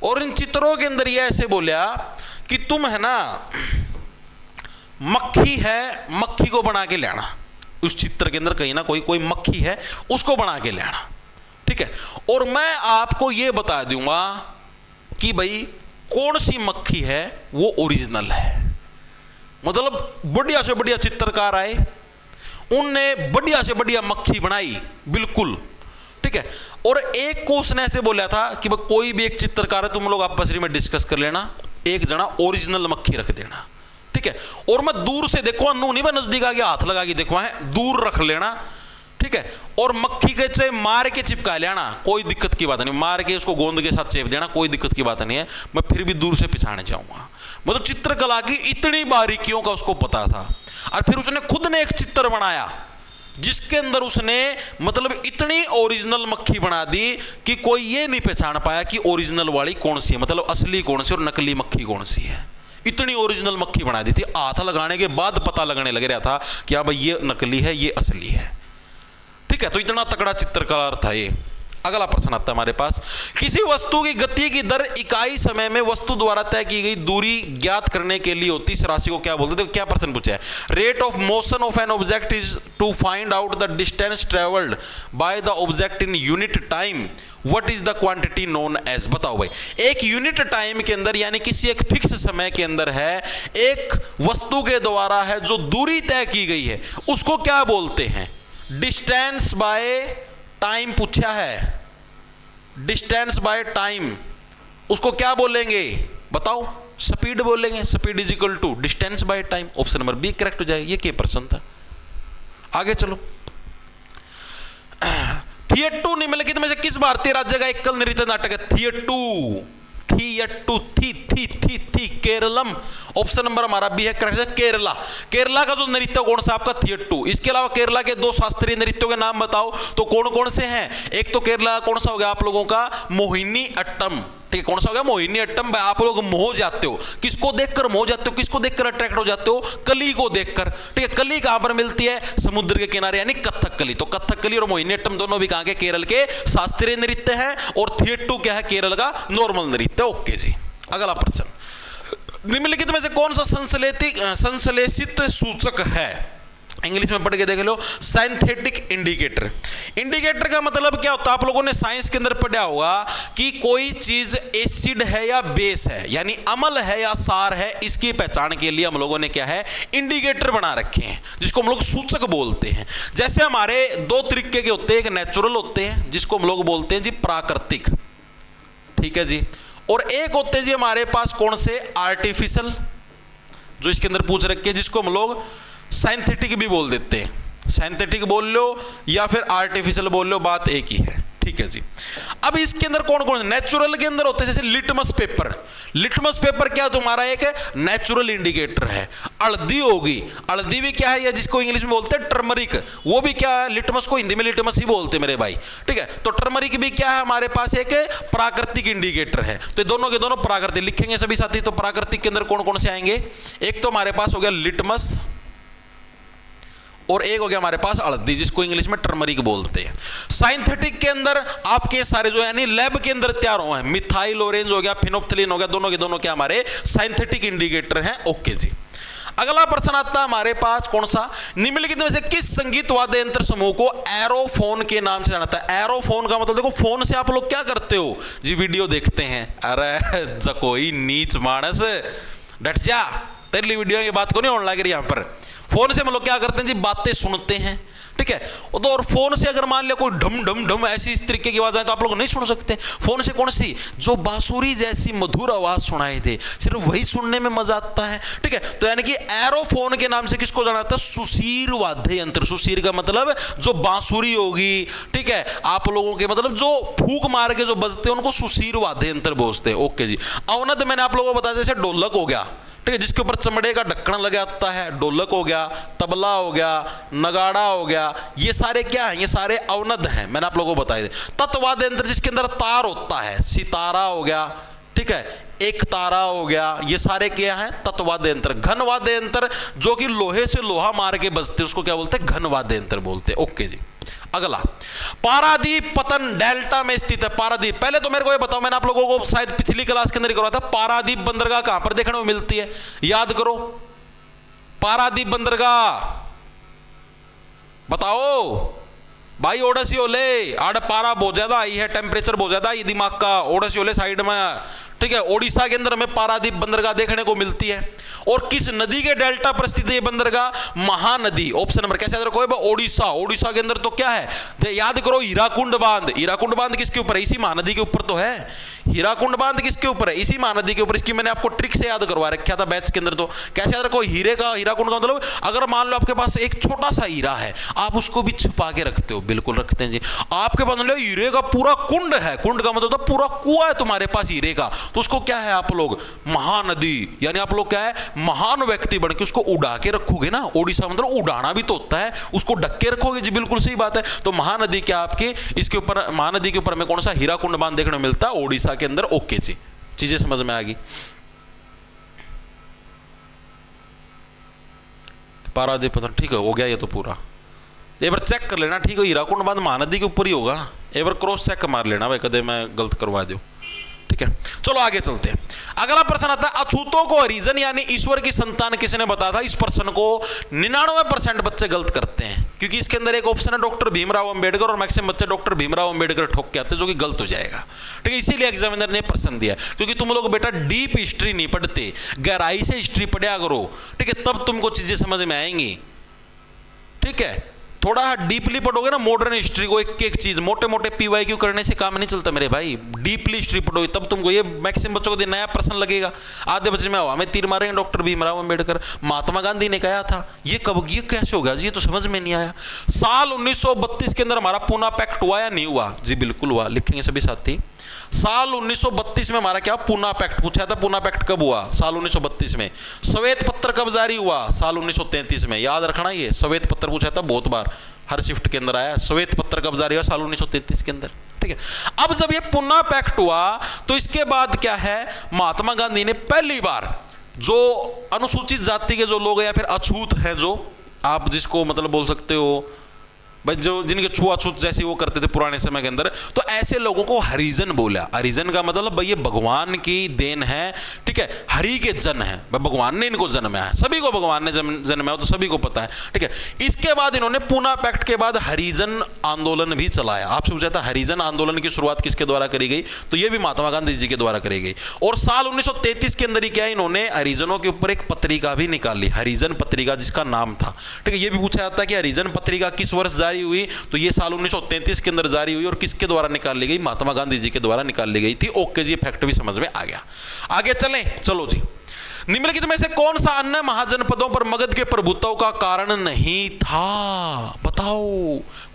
और इन चित्रों के अंदर ये ऐसे बोला कि तुम है ना मक्खी है, मक्खी को बना के लाना। उस चित्र के अंदर कहीं ना कोई मक्खी है, उसको बना के लाना, ठीक है। और मैं आपको ये बता दूंगा कि भाई कौन सी मक्खी है वो ओरिजिनल है। मतलब बढ़िया से बढ़िया चित्रकार आए, उनने बढ़िया से बढ़िया मक्खी बनाई, बिल्कुल ठीक है। और एक को उसने ऐसे बोला था कि भाई कोई भी एक चित्रकार है, तुम लोग आपस में डिस्कस कर लेना, एक जना ओरिजिनल मक्खी रख देना, ठीक है। और मैं दूर से देखो, अनु नहीं, मैं नजदीक आके हाथ लगा के देखो, है दूर रख लेना, ठीक है। और मक्खी के चाहे मार के चिपका लेना, कोई दिक्कत की बात नहीं, मार के उसको गोंद के साथ चेप देना, कोई दिक्कत की बात नहीं है। मैं फिर भी दूर से पिछाने जाऊंगा। मतलब चित्रकला की इतनी बारीकियों का उसको पता था। और फिर उसने खुद ने एक चित्र बनाया जिसके अंदर उसने मतलब इतनी ओरिजिनल मक्खी बना दी कि कोई ये नहीं पहचान पाया कि ओरिजिनल वाली कौन सी है, मतलब असली कौन सी और नकली मक्खी कौन सी है। इतनी ओरिजिनल मक्खी बना दी थी, हाथ लगाने के बाद पता लगने लग रहा था कि हाँ भाई ये नकली है, ये असली है, ठीक है। तो इतना तगड़ा चित्रकार था ये। अगला प्रश्न आता है हमारे पास, किसी वस्तु की गति की दर इकाई समय में वस्तु द्वारा तय की गई दूरी ज्ञात करने के लिए होती, इस राशि को क्या बोलते थे? क्या प्रश्न पूछा है? Rate of motion of an object is to find out the distance travelled by the object in unit time, what is the quantity known as. बताओ भाई, एक यूनिट टाइम के अंदर यानी किसी एक फिक्स समय के अंदर है, एक वस्तु के द्वारा है जो दूरी तय की गई है, उसको क्या बोलते हैं? डिस्टेंस बाय टाइम पूछा है, डिस्टेंस बाय टाइम, उसको क्या बोलेंगे बताओ? स्पीड बोलेंगे। Speed is equal to distance by time. Option number B correct हो जाएगा। ये क्या प्रश्न था? आगे चलो। थिएटू निम्नलिखित में से किस भारतीय राज्य का एकल नृत्य नाटक है? थिएटू, थिएटू, थी केरलम। ऑप्शन नंबर हमारा बी है करेक्ट है, केरला। केरला का जो नृत्य कौन सा आपका? थिएटू। इसके अलावा केरला के 2 शास्त्रीय नृत्यों के नाम बताओ तो कौन कौन से हैं? एक तो केरला कौन सा हो गया आप लोगों का? मोहिनी अट्टम, ठीक है। कौन सा हो गया? मोहिनी अट्टम। आप लोग मोह जाते हो, किसको देखकर मोह जाते हो? किसको देखकर अट्रैक्ट हो जाते हो? कली को देखकर, ठीक है। कली कहां पर मिलती है? समुद्र के किनारे, यानी कथकली। तो कथकली और मोहिनी अट्टम दोनों भी कहां के? केरल के शास्त्रीय नृत्य है। और थिएटू क्या है? केरल का नॉर्मल नृत्य। ओके जी। अगला प्रश्न, निम्नलिखित में से कौन सा संश्लेषित सूचक है? इंग्लिश में पढ़ के देख लो, सिंथेटिक इंडिकेटर। इंडिकेटर का मतलब क्या होता है? आप लोगों ने साइंस के अंदर पढ़ा होगा कि कोई चीज एसिड है या बेस है, यानी अम्ल है या सार है, इसकी पहचान के लिए हम लोगों ने क्या है? इंडिकेटर बना रखे हैं, जिसको हम लोग सूचक बोलते हैं। जैसे हमारे 2 तरीके के होते हैं, एक नेचुरल होते हैं जिसको हम लोग बोलते हैं जी प्राकृतिक, ठीक है जी, और एक होते हैं जी हमारे पास कौन से? आर्टिफिशियल, जो इसके अंदर पूछ रखे हैं, जिसको हम लोग सिंथेटिक भी बोल देते हैं। सिंथेटिक बोल लो या फिर आर्टिफिशियल बोल लो, बात एक ही है, ठीक है जी। अब इसके अंदर कौन कौन? नेचुरल के अंदर होते हैं जैसे लिटमस पेपर। लिटमस पेपर क्या तुम्हारा एक नेचुरल इंडिकेटर है। हल्दी होगी, हल्दी भी क्या है, या जिसको इंग्लिश में बोलते हैं टर्मरिक, वो भी क्या है? लिटमस को हिंदी में लिटमस ही बोलते हैं मेरे भाई, ठीक है। तो टर्मरिक भी क्या है? हमारे पास एक प्राकृतिक इंडिकेटर है। तो दोनों के दोनों प्राकृतिक लिखेंगे सभी साथी। तो प्राकृतिक के अंदर कौन कौन से आएंगे? एक तो हमारे पास हो गया लिटमस, और एक हो गया हमारे पास हल्दी, जिसको इंग्लिश में टर्मरिक बोलते हैं। सिंथेटिक के अंदर आपके सारे जो यानी लैब के अंदर तैयार हुए हैं, मिथाइल ऑरेंज हो गया, फिनोप्थिलीन हो गया, दोनों के दोनों क्या हमारे सिंथेटिक इंडिकेटर हैं। ओके जी। अगला प्रश्न आता है हमारे पास कौन सा? निम्नलिखित में से किस संगीत वाद्य यंत्र समूह को एरोफोन के नाम से जाना जाता है? एरोफोन का मतलब देखो, फोन से आप लोग क्या करते हो जी? वीडियो देखते हैं। अरे कोई नीच मानस, डट जा, तेरी वीडियो की बात को नहीं होने लग रही। यहाँ पर फोन से हम लोग क्या करते हैं जी? बातें सुनते हैं, ठीक है। तो और फोन से अगर मान लिया कोई ढम ढम ढम ऐसी इस तरीके की आवाज आए तो आप लोग नहीं सुन सकते। फोन से कौन सी? जो बांसुरी जैसी मधुर आवाज सुनाई दे, सिर्फ वही सुनने में मजा आता है, ठीक है। तो यानी कि एरोफोन के नाम से किसको जाना जाता है? सुशीर वाद्य यंत्र। सुशीर का मतलब जो बांसुरी होगी, ठीक है, आप लोगों के मतलब जो फूक मार के जो बजते हैं उनको सुशीर वाद्य यंत्र बोलते हैं। ओके जी। अवनद मैंने आप लोगों को बताया, जैसे ढोलक हो गया, ठीक है, जिसके ऊपर चमड़े का ढक्कन लगा होता है, ढोलक हो गया, तबला हो गया, नगाड़ा हो गया, ये सारे क्या हैं? ये सारे अवनद हैं, मैंने आप लोगों को बताया। तत्वाद्य यंत्र जिसके अंदर तार होता है, सितारा हो गया, ठीक है, एक तारा हो गया, ये सारे क्या हैं? तत्वाद्य यंत्र। घनवाद्य यंत्र जो कि लोहे से लोहा मार के बजते, उसको क्या बोलते हैं? घनवाद्य यंत्र बोलते हैं। ओके जी। अगला, पारादीप पतन डेल्टा में स्थित है। पारादीप, पहले तो मेरे को ये बताओ, मैंने आप लोगों को शायद पिछली क्लास के अंदर करवाया था, पारादीप बंदरगाह कहां पर देखने को मिलती है? याद करो, पारादीप बंदरगाह बताओ भाई। ओडसियोले, आड़ पारा बहुत ज्यादा आई है, टेम्परेचर बहुत ज्यादा ये दिमाग का। ओडसियोले साइड में, ठीक है, ओडिशा के अंदर हमें पारादीप बंदरगाह देखने को मिलती है। और किस नदी के डेल्टा पर स्थित है ये बंदरगाह? महानदी। ऑप्शन नंबर कैसे याद रखो? ओडिशा। ओडिशा के अंदर तो क्या है? याद करो, हीराकुंड बांध। हीराकुंड बांध किसके ऊपर है? इसी महानदी के ऊपर तो है। हीराकुंड बांध किसके ऊपर है? इसी महानदी के ऊपर। इसकी मैंने आपको ट्रिक से याद करवा रखा था बैच के अंदर। तो कैसे याद रखो? हीरे का, हीराकुंड का मतलब अगर मान लो आपके पास एक छोटा सा हीरा है, आप उसको भी छुपा के रखते हो। बिल्कुल रखते हैं जी। आपके पास लो हीरे का पूरा कुंड है, कुंड का मतलब पूरा कुआं है तुम्हारे पास हीरे का, तो उसको क्या है आप लोग? महानदी। यानी आप लोग क्या है? महान व्यक्ति बन के उसको उड़ा के रखोगे ना। ओडिशा मतलब उड़ाना भी तो होता है, उसको ढक के रखोगे जी। बिल्कुल सही बात है। तो महानदी क्या आपके इसके ऊपर, महानदी के ऊपर हमें कौन सा? हीराकुंड बांध देखने को मिलता है ओडिशा के अंदर। ओके जी, चीजें समझ में आ गई। पारादीप पतन, ठीक है, हो गया ये तो पूरा। एक बार चेक कर लेना, ठीक है, हीराकुंड बांध महानदी के ऊपर ही होगा। एक बार क्रॉस चेक मार लेना भाई, कदे मैं गलत करवा दूं। ठीक है, चलो आगे चलते हैं। अगला प्रश्न आता है, अछूतों को हरिजन यानी ईश्वर की संतान किसने बताया था? इस प्रश्न को 99% बच्चे गलत करते हैं, क्योंकि इसके अंदर एक ऑप्शन है डॉक्टर भीमराव अंबेडकर, और मैक्सिमम बच्चे डॉक्टर भीमराव अंबेडकर ठोक के आते हैं, जो कि गलत हो जाएगा। ठीक है, इसीलिए एग्जामिनर ने प्रश्न दिया, क्योंकि तुम लोग बेटा डीप हिस्ट्री नहीं पढ़ते, गहराई से हिस्ट्री पढ़ा करो। ठीक है, तब तुमको चीजें समझ में आएंगी। ठीक है, थोड़ा डीपली पढ़ोगे ना मॉडर्न हिस्ट्री को, एक एक चीज मोटे मोटे पीवाईक्यू करने से काम नहीं चलता मेरे भाई। डीपली हिस्ट्री पढ़ोगे तब तुमको ये मैक्सिमम बच्चों को नया प्रश्न लगेगा। आधे बच्चे में हमें तीर मारेंगे डॉक्टर भीमराव अंबेडकर, महात्मा गांधी ने कहा था, ये कब, ये कैसे होगा जी? ये तो समझ में नहीं आया। साल 1932 के अंदर हमारा पूना पैक्ट हुआ या नहीं हुआ? जी बिल्कुल हुआ, लिखेंगे सभी साथी। साल 1932 में हमारा क्या? पूना पैक्ट पूछा था। पूना पैक्ट कब हुआ? साल 1932 में। श्वेत पत्र कब जारी हुआ? साल 1933 में। याद रखना, ये श्वेत पत्र पूछा था बहुत बार, हर शिफ्ट के अंदर आया। श्वेत पत्र कब जारी हुआ? साल 1933 के अंदर। ठीक है, अब जब ये पूना पैक्ट हुआ तो इसके बाद क्या है? महात्मा गांधी ने पहली बार जो अनुसूचित जाति के जो लोग या फिर अछूत हैं, जो आप जिसको मतलब बोल सकते हो भाई, जो जिनके छुआछूत जैसी वो करते थे पुराने समय के अंदर, तो ऐसे लोगों को हरिजन बोला। हरिजन का मतलब भाई ये भगवान की देन है। ठीक है, हरि के जन है, भगवान ने इनको जन्माया है, सभी को भगवान ने जन्माया, तो सभी को पता है। ठीक है, इसके बाद इन्होंने पूना पैक्ट के बाद हरिजन आंदोलन भी चलाया। आपसे पूछा था हरिजन आंदोलन की शुरुआत किसके द्वारा करी गई? तो ये भी महात्मा गांधी जी के द्वारा करी गई। और साल 1933 के अंदर ही क्या, इन्होंने हरिजनों के ऊपर एक पत्रिका भी निकाली, हरिजन पत्रिका, जिसका नाम था। ठीक है, ये भी पूछा जाता है कि हरिजन पत्रिका किस वर्ष जारी हुई? तो ये साल 1933 के अंदर जारी हुई। और किसके द्वारा निकाल ली गई? महात्मा गांधी जी के द्वारा निकाल ली गई थी। ओके जी, फैक्ट भी समझ में आ गया। आगे चलें, चलो जी। निम्नलिखित में से कौन सा अन्य महाजनपदों पर मगध के प्रभुत्व का कारण नहीं था? बताओ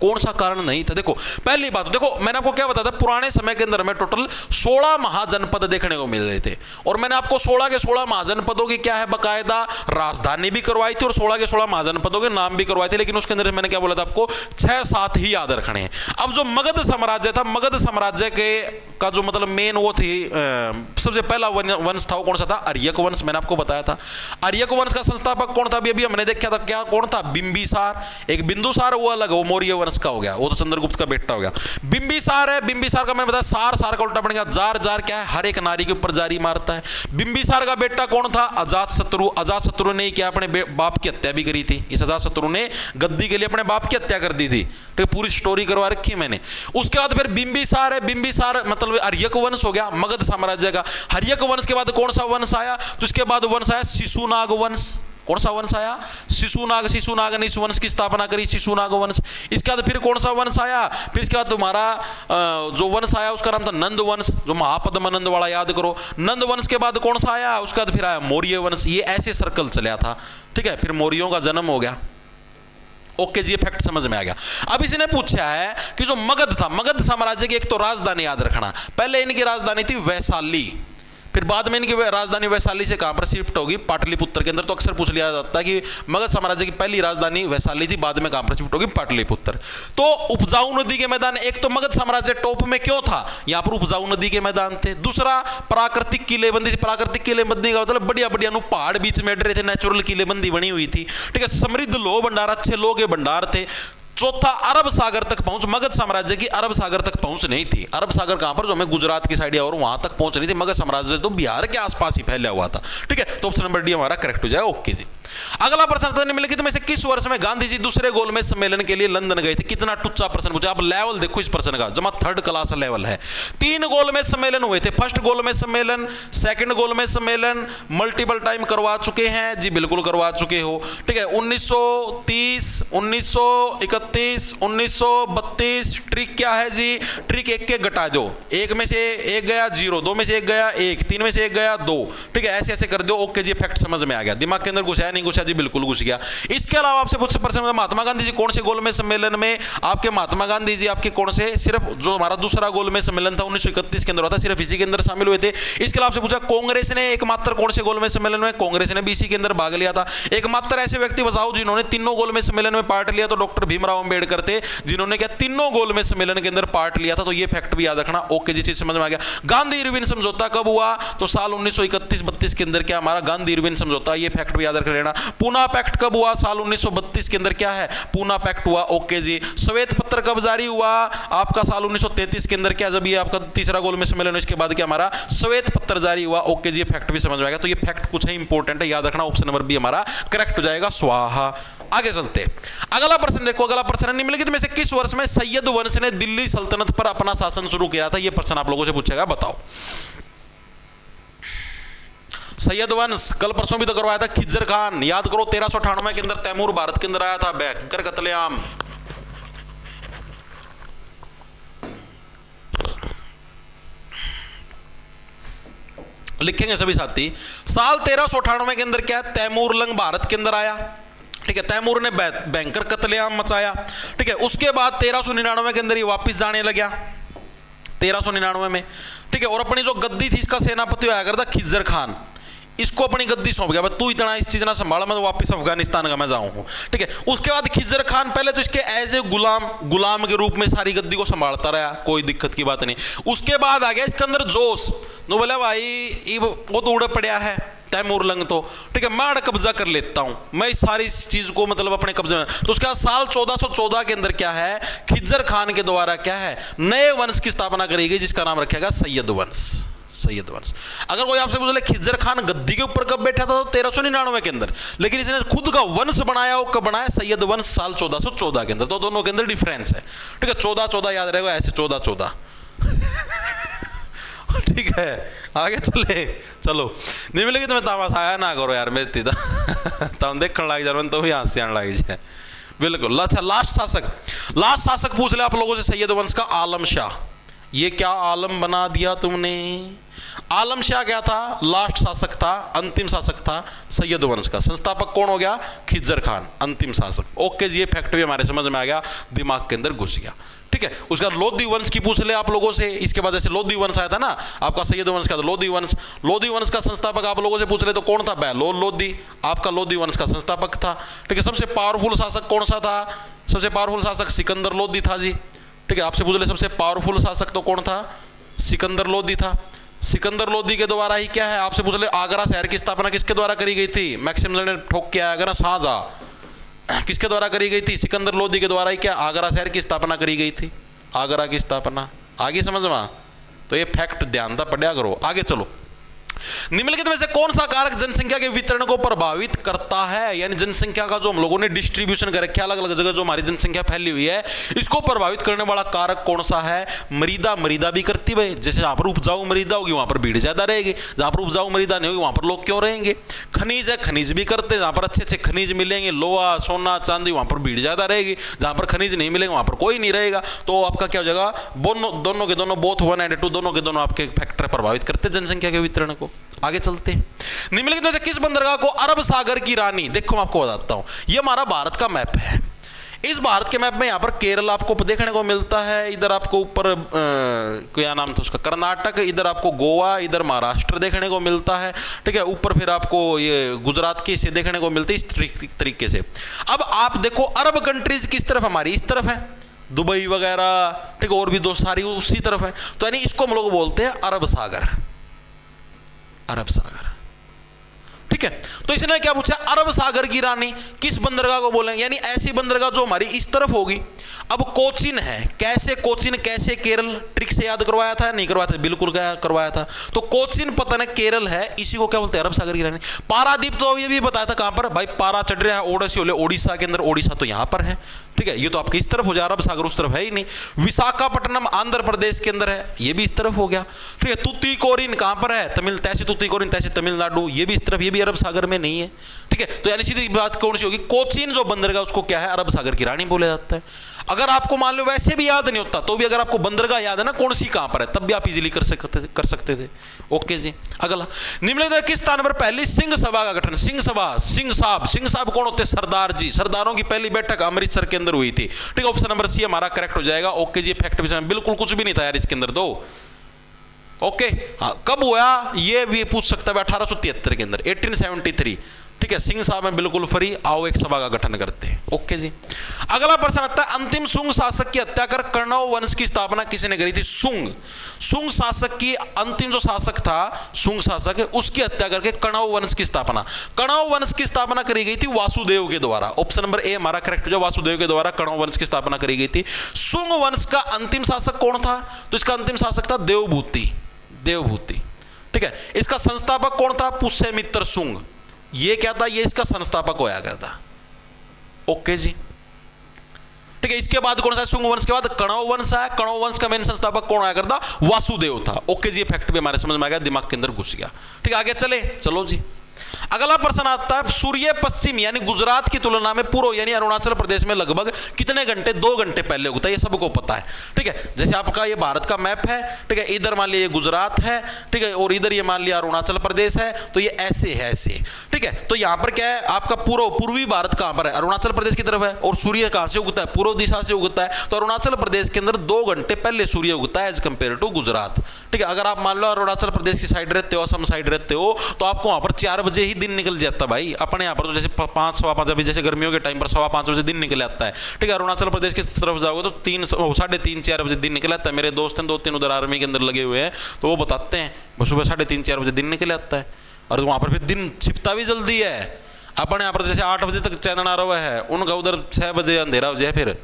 कौन सा कारण नहीं था? देखो पहली बात, देखो मैंने आपको क्या बताया था, पुराने समय के अंदर हमें टोटल 16 महाजनपद देखने को मिल रहे थे। और मैंने आपको 16 के 16 महाजनपदों की क्या है, बाकायदा राजधानी भी करवाई थी और 16 के 16 महाजनपदों के नाम भी करवाए थे। लेकिन उसके अंदर मैंने क्या बोला था आपको? 6-7 ही याद रखने हैं। अब जो मगध साम्राज्य था, मगध साम्राज्य के का जो मतलब मेन वो थी, सबसे पहला वंश था वो कौन सा था? आर्यक वंश। मैंने आपको बताया था आर्यक वंश का संस्थापक कौन था? अभी हमने देखा था, क्या कौन था? बिंबिसार। एक बिंदुसार वो अलग, वो मौर्य वंश का हो गया, वो तो चंद्रगुप्त का बेटा हो गया। बिंबिसार है, बिंबिसार का मैंने बताया सार, सार का उल्टा बनेगा जार, जार क्या है? हर एक नारी के ऊपर जारी मारता है। बिंबिसार का बेटा कौन था? अजातशत्रु। अजातशत्रु ने क्या अपने बाप की हत्या भी करी थी। इस अजातशत्रु ने गद्दी के लिए अपने बाप की हत्या कर दी थी। ठीक है, पूरी स्टोरी करवा रखी है मैंने। उसके बाद फिर बिंबिसार है, बिंबिसार मतलब आर्यक वंश हो गया मगध साम्राज्य का। आर्यक वंश के बाद कौन सा वंश आया? तो इसके बाद वंश आया शिशुनाग वंश। कौन सा वंश आया? शिशुनाग। शिशुनाग ने इस वंश की स्थापना करी, शिशुनाग वंश। इसके बाद फिर कौन सा वंश आया? फिर इसके बाद तुम्हारा जो वंश आया उसका नाम था नंद वंश, जो महापद्मनंद वाला, याद करो। नंद वंश के बाद कौन सा आया? उसके बाद फिर आया मौर्य वंश। ये ऐसे सर्कल चला था। ठीक है, फिर मौर्यों का जन्म हो गया। ओके जी, फैक्ट समझ में आ गया। अब इसने पूछा है कि जो मगध था, मगध साम्राज्य की एक तो राजधानी याद रखना, पहले इनकी राजधानी थी वैशाली। फिर बाद में इनकी राजधानी वैशाली से कहां पर शिफ्ट होगी, पाटलिपुत्र के अंदर। तो अक्सर पूछ लिया जाता है कि मगध साम्राज्य की पहली राजधानी वैशाली थी, बाद में कहां पर शिफ्ट होगी, पाटलिपुत्र। तो उपजाऊ नदी के मैदान, एक तो मगध साम्राज्य टॉप में क्यों था, यहां पर उपजाऊ नदी के मैदान थे। दूसरा प्राकृतिक किलेबंदी थी। प्राकृतिक किलेबंदी का मतलब बढ़िया बढ़िया पहाड़ बीच में अड़ रहे थे, नेचुरल किलेबंदी बनी हुई थी, ठीक है। समृद्ध लोह भंडार, अच्छे लोह के भंडार थे। चौथा, अरब सागर तक पहुंच, मगध साम्राज्य की अरब सागर तक पहुंच नहीं थी। अरब सागर कहां पर, जो हमें गुजरात की साइड या और वहां तक पहुंच नहीं थी। मगध साम्राज्य तो बिहार के आसपास ही फैला हुआ था, ठीक है। तो ऑप्शन नंबर डी हमारा करेक्ट हो जाएगा। ओके जी। अगला प्रश्न, निम्नलिखित में से किस वर्ष में गांधी जी दूसरे गोलमेज सम्मेलन के लिए लंदन गए थे। कितना टुच्चा प्रश्न पूछा, आप लेवल देखो इस प्रश्न का, जमा थर्ड क्लास लेवल है। 3 गोलमेज सम्मेलन हुए थे। फर्स्ट गोलमेज सम्मेलन, सेकंड गोलमेज सम्मेलन मल्टीपल टाइम करवा चुके हैं जी, बिल्कुल करवा चुके हो, ठीक है। 1930, 1931, 1932। ट्रिक क्या है जी, ट्रिक एक के घटा दो, एक में से एक गया 0, 2 में से एक गया 1, 3 में से एक गया 2, ठीक है। ऐसे ऐसे कर दो। ओके जी, फैक्ट समझ में आ गया, दिमाग के अंदर घुसा नहीं घुसा जी, बिल्कुल घुस गया। इसके अलावा आपसे पूछ प्रश्न, महात्मा गांधी जी कौन से गोलमेज सम्मेलन में, आपके महात्मा गांधी जी आपके कौन से, सिर्फ जो हमारा दूसरा गोलमेज सम्मेलन था 1931 के अंदर होता, सिर्फ इसी के अंदर शामिल हुए थे। इसके अलावा आपसे पूछा कांग्रेस ने एकमात्र कौन से गोलमेज सम्मेलन में, कांग्रेस ने भी इसी के अंदर भाग लिया था। एकमात्र ऐसे व्यक्ति बताओ जिन्होंने तीनों गोलमेज सम्मेलन में पार्ट लिया, तो डॉक्टर भीमराव अंबेडकर थे, जिन्होंने क्या तीनों गोलमेज सम्मेलन के अंदर पार्ट लिया था। तो ये फैक्ट भी याद रखना। ओके जी, चीज समझ में आ गया। गांधी इरविन समझौता कब हुआ, तो साल 1931-32 के अंदर क्या हमारा गांधी इरविन समझौता, ये फैक्ट भी याद रख लेना। पूना पैक्ट कब हुआ, साल 1932 के अंदर क्या है, पूना पैक्ट हुआ। ओके जी। श्वेत पत्र कब जारी हुआ, आपका साल 1933 के अंदर क्या, जब ये आपका तीसरा गोलमेज सम्मेलन, इसके बाद क्या हमारा श्वेत पत्र जारी हुआ। ओके जी, ये फैक्ट भी समझ में आएगा। तो ये फैक्ट कुछ है इंपॉर्टेंट है, याद रखना। ऑप्शन नंबर बी हमारा करेक्ट हो जाएगा। स्वाहा। आगे चलते, अगला प्रश्न देखो। अगला प्रश्न, निम्नलिखित में से किस वर्ष में सैयद वंश ने दिल्ली सल्तनत पर अपना शासन शुरू किया था। यह प्रश्न आप लोगों से पूछेगा, बताओ। सैयद वंश कल परसों भी तो करवाया था, खिज्जर खान, याद करो। 1398 के अंदर तैमूर भारत के अंदर आया था, भयंकर कत्लेआम। लिखेंगे सभी साथी, साल 1398 के अंदर क्या है, तैमूर लंग भारत के अंदर आया, ठीक है। तैमूर ने भयंकर कत्लेआम मचाया, ठीक है। उसके बाद 1399 के अंदर ये वापस जाने लगा, 1399 में, ठीक है। और अपनी जो गद्दी थी, इसका सेनापति आया करता खिज्जर खान, इसको अपनी गद्दी सौंप गया, तू इतना इस चीज ना संभाला, मैं तो वापस अफगानिस्तान का मैं जाऊं हूं, ठीक है। उसके बाद खिज्जर खान पहले तो इसके एज ए गुलाम के रूप में सारी गद्दी को संभालता रहा, कोई दिक्कत की बात नहीं। उसके बाद आ गया इसके अंदर जोश, तो बोला भाई वो तो उड़ पड़ा है तैमूर लंग, तो ठीक है, मैं कब्जा कर लेता हूं, मैं इस सारी चीज को मतलब अपने कब्जे में। तो उसके बाद साल 1414 के अंदर क्या है, खिज्जर खान के द्वारा क्या है, नए वंश की स्थापना करी गई, जिसका नाम रखा गया सैयद वंश। सैयद वंश। अगर कोई आपसे पूछ ले खिज्जर खान गद्दी के ऊपर कब बैठा था, तो 1399 के अंदर, लेकिन इसने खुद का वंश बनाया, वो कब बनाया, सैयद वंश साल 1414 के अंदर। तो दोनों के अंदर डिफरेंस है, ठीक है। 1414 याद रहेगा, ऐसे 1414 ठीक है। आगे चले, चलो। निम्नलिखित में तमाशा आया ना करो यार, मेरे तुम देखने लग जाओ तो भी हंसी आने लगी जाए, बिल्कुल। अच्छा, लास्ट शासक पूछ ले आप लोगों से, सैयद वंश का आलम शाह। ये क्या आलम बना दिया तुमने, आलम शाह क्या था, लास्ट शासक था, अंतिम शासक था सैयद वंश का। संस्थापक कौन हो गया, खिज्जर खान, अंतिम शासक। ओके जी, ये फैक्ट भी हमारे समझ में आ गया, दिमाग के अंदर घुस गया, ठीक है। उसका लोधी वंश की पूछ ले आप लोगों से, इसके बाद जैसे लोधी वंश आया था ना आपका सैयद वंश का, तो लोधी वंश का संस्थापक आप लोगों से पूछ ले तो कौन था, बहलोल लोधी आपका लोधी वंश का संस्थापक था, ठीक है। सबसे पावरफुल शासक कौन सा था, सबसे पावरफुल शासक सिकंदर लोधी था जी, ठीक है। आपसे पूछ ले सबसे पावरफुल शासक तो कौन था, सिकंदर लोधी था। सिकंदर लोधी के द्वारा ही क्या है, आपसे पूछ ले आगरा शहर की स्थापना किसके द्वारा करी गई थी, मैक्सिमम ने ठोक के आया ना, शाहजहां, किसके द्वारा करी गई थी, सिकंदर लोधी के द्वारा ही क्या आगरा शहर की स्थापना करी गई थी, आगरा की स्थापना। आगे समझ में, तो ये फैक्ट ध्यान था, पढ़ा करो। आगे चलो। निम्नलिखित में से कौन सा कारक जनसंख्या के वितरण को प्रभावित करता है, यानी जनसंख्या का जो हम लोगों ने डिस्ट्रीब्यूशन कर रखा है अलग अलग जगह, जो हमारी जनसंख्या फैली हुई है, इसको प्रभावित करने वाला कारक कौन सा है, मृदा भी करती है। जैसे जहां पर उपजाऊ मृदा होगी वहां पर भीड़ ज्यादा रहेगी, जहां पर उपजाऊ मृदा नहीं होगी वहां पर लोग क्यों रहेंगे। खनिज है, खनिज भी करते हैं, जहां पर अच्छे अच्छे खनिज मिलेंगे, लोहा सोना चांदी, वहां पर भीड़ ज्यादा रहेगी, जहां पर खनिज नहीं मिलेंगे वहां पर कोई नहीं रहेगा। तो आपका क्या हो जाएगा, दोनों के दोनों, बोथ 1 and 2 दोनों के दोनों आपके फैक्टर प्रभावित करते हैं जनसंख्या के वितरण को। आगे चलते हैं। निम्नलिखित में से किस बंदरगाह को अरब सागर की रानी, देखो मैं आपको बताता हूं, यह हमारा भारत का मैप है। इस भारत के मैप में यहाँ पर केरल आपको देखने को मिलता है, इधर आपको ऊपर क्या नाम था उसका, कर्नाटक, इधर आपको गोवा, इधर महाराष्ट्र देखने को मिलता है, ठीक है। ऊपर फिर आपको ये गुजरात के हिस्से देखने को मिलते हैं इस तरीके से। अब आप देखो अरब कंट्रीज किस तरफ, हमारी इस तरफ है, दुबई वगैरह, ठीक है, और भी दो सारी उसी तरफ है। तो यानी इसको हम लोग बोलते हैं अरब सागर, अरब सागर, ठीक है। तो इसने क्या पूछा, अरब सागर की रानी किस बंदरगाह को बोलेंगे, यानी ऐसी बंदरगाह जो हमारी इस तरफ होगी। अब कोचिन है, कैसे कोचिन, कैसे केरल, ट्रिक से याद करवाया था, नहीं करवाया था, बिल्कुल क्या करवाया था। तो कोचिन पता नहीं केरल है, इसी को क्या बोलते हैं, अरब सागर की रानी। पारादीप तो ये भी बताया था कहां पर भाई, पारा चढ़ रहा है ओडिसी होले, ओडिशा के अंदर, ओडिशा तो यहां पर है, ठीक है। ये तो आपके इस तरफ हो जाए, अरब सागर उस तरफ है ही नहीं। विशाखापट्टनम आंध्र प्रदेश के अंदर है, ये भी इस तरफ हो गया, ठीक है। तुतीकोरिन कहां पर है, तमिल, तैसे तुतीकोरिन तैसे तमिलनाडु, ये भी इस तरफ, ये भी अरब सागर में नहीं है, ठीक है। तो यानी सीधी बात कौन सी होगी, कोचिन जो बंदरगाह उसको क्या है, अरब सागर की रानी बोला जाता है। अगर आपको मान लो वैसे भी याद नहीं होता, तो भी अगर आपको बंदरगाह याद है ना कौन सी कहां पर है, तब भी आप इजीली कर सकते थे। ओके जी। अगला, निम्नलिखित किस स्थान पर पहली सिंह सभा का गठन, सिंह सभा, सिंह साहब कौन होते हैं, सरदार जी, सरदारों की पहली बैठक अमृतसर के अंदर हुई थी, ठीक है। ऑप्शन नंबर सी हमारा करेक्ट हो जाएगा। ओके जी। फैक्ट भी बिल्कुल कुछ भी नहीं था यार इसके अंदर तो। ओके, हाँ, कब हुआ ये भी पूछ सकता है, 1873 के अंदर, 1873, ठीक है। सिंह साहब में बिल्कुल फ्री, आओ एक सभा का गठन करते हैं। ओके जी। अगला प्रश्न आता है, अंतिम सुंग शासक की हत्या कर कण्व वंश की स्थापना किसने करी थी, सुंग शासक की, अंतिम जो शासक था सुंग शासक, उसकी हत्या करके कण्व वंश की स्थापना, कण्व वंश की स्थापना करी गई थी वासुदेव के द्वारा। ऑप्शन नंबर ए हमारा करेक्ट, जो वासुदेव के द्वारा कण्व वंश की स्थापना करी गई थी। सुंग वंश का अंतिम शासक कौन था, तो इसका अंतिम शासक था देवभूति, ठीक है। इसका संस्थापक कौन था, पुष्यमित्र सुंग, ये क्या था, ये इसका संस्थापक होया करता। ओके जी, ठीक है। इसके बाद कौन सा, सुंग वंश के बाद कण्व वंश है, कण्व वंश का मेन संस्थापक कौन आया करता, वासुदेव था। ओके जी, फैक्ट भी हमारे समझ में आ गया, दिमाग के अंदर घुस गया, ठीक है। आगे चले, चलो जी। अगला प्रश्न आता है, सूर्य पश्चिम यानी गुजरात की तुलना में पूर्व यानी अरुणाचल प्रदेश में लगभग कितने घंटे, 2 घंटे पहले उगता है, ये सबको पता है, ठीक है। जैसे आपका ये भारत का मैप है, ठीक है, इधर मान लिया ये गुजरात है, ठीक है, और इधर ये मान लिया अरुणाचल प्रदेश है, तो ये ऐसे है, ऐसे, ठीक है। तो यहां पर क्या है, आपका पूर्वी भारत कहां पर है, अरुणाचल प्रदेश की तरफ है, और सूर्य कहां से उगता है, पूर्व दिशा से उगता है। तो अरुणाचल प्रदेश के अंदर 2 घंटे पहले सूर्य उगता है एज कंपेयर टू गुजरात, ठीक है। अगर आप मान लो अरुणाचल प्रदेश की साइड रहते हो, असम साइड रहते हो, तो आपको वहां पर 4 बजे ही दिन निकल जाता भाई। अपने यहाँ पर तो जैसे 5 सवा 5 अभी जैसे गर्मियों के टाइम पर 5:15 बजे दिन निकल आता है, ठीक है। अरुणाचल प्रदेश की तरफ जाओगे तो 3:30-4 बजे दिन निकल आता है। मेरे दोस्त हैं 2-3 उधर आर्मी के अंदर लगे हुए हैं, तो वो बताते हैं सुबह 3:30-4 बजे दिन निकल आता है, और वहां पर फिर दिन छिपता भी जल्दी है। अपने यहाँ पर जैसे 8 बजे तक चांदना रहा है, उनका उधर 6 बजे अंधेरा हो जाए। फिर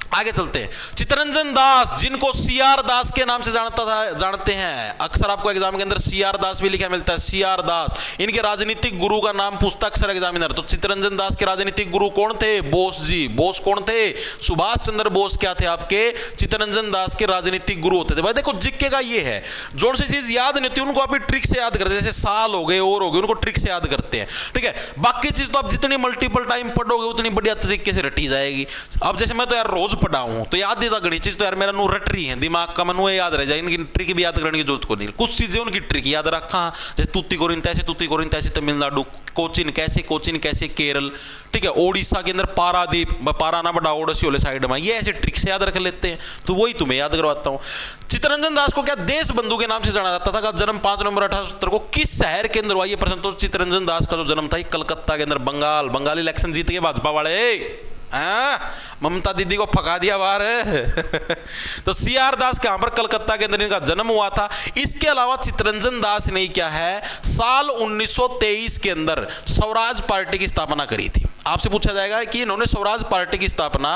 आगे चलते हैं, चित्तरंजन दास, जिनको सीआर दास के नाम से जानते हैं, अक्सर आपको एग्जाम के अंदर सीआर दास भी लिखा मिलता है, सीआर दास। इनके राजनीतिक गुरु का नाम पूछता अक्सर एग्जामिनर। तो चित्तरंजन दास के राजनीतिक गुरु कौन थे, बोस जी। बोस कौन थे, सुभाष चंद्र बोस क्या थे आपके, चित्तरंजन दास के राजनीतिक गुरु होते थे। भाई देखो जिक्के का ये है, जो सी चीज याद नहीं होती उनको आप ट्रिक से याद करते हैं, जैसे साल हो गए और हो गए, उनको ट्रिक से याद करते हैं, ठीक है। बाकी चीज तो आप जितनी मल्टीपल टाइम पढ़ोगे उतनी बढ़िया तरीके से रटी जाएगी। अब जैसे मैं तो यार रोज पढ़ा हूं, तो याद देता गणित चीज तो यार मेरा नू रट रही है, दिमाग का मन याद रह जाए, इनकी ट्रिक भी याद करने की जरूरत को नहीं। कुछ चीजें उनकी ट्रिक याद रखा, जैसे तुतीकोरिन तैसे तमिलनाडु, कोचिन कैसे केरल, ठीक है। ओडिशा के अंदर पारादीप, पारा ना बड़ा ओडिसी वाले साइड में, ये ऐसे ट्रिक से याद रख लेते हैं, तो वही तुम्हें याद करवाता हूं। चित्तरंजन दास को क्या देश बंधु के नाम से जाना जाता था। जन्म 5 नवंबर 1870 को किस शहर के अंदर हुआ, ये प्रश्न। तो चित्तरंजन दास का जो जन्म था कलकत्ता के अंदर, बंगाल इलेक्शन जीत के भाजपा वाले, ममता दीदी को फका दिया बाहर। तो सीआर दास कहां पर, कलकत्ता के अंदर इनका जन्म हुआ था। इसके अलावा चित्तरंजन दास ने क्या है, साल 1923 के अंदर स्वराज पार्टी की स्थापना करी थी। आपसे पूछा जाएगा कि इन्होंने स्वराज पार्टी की स्थापना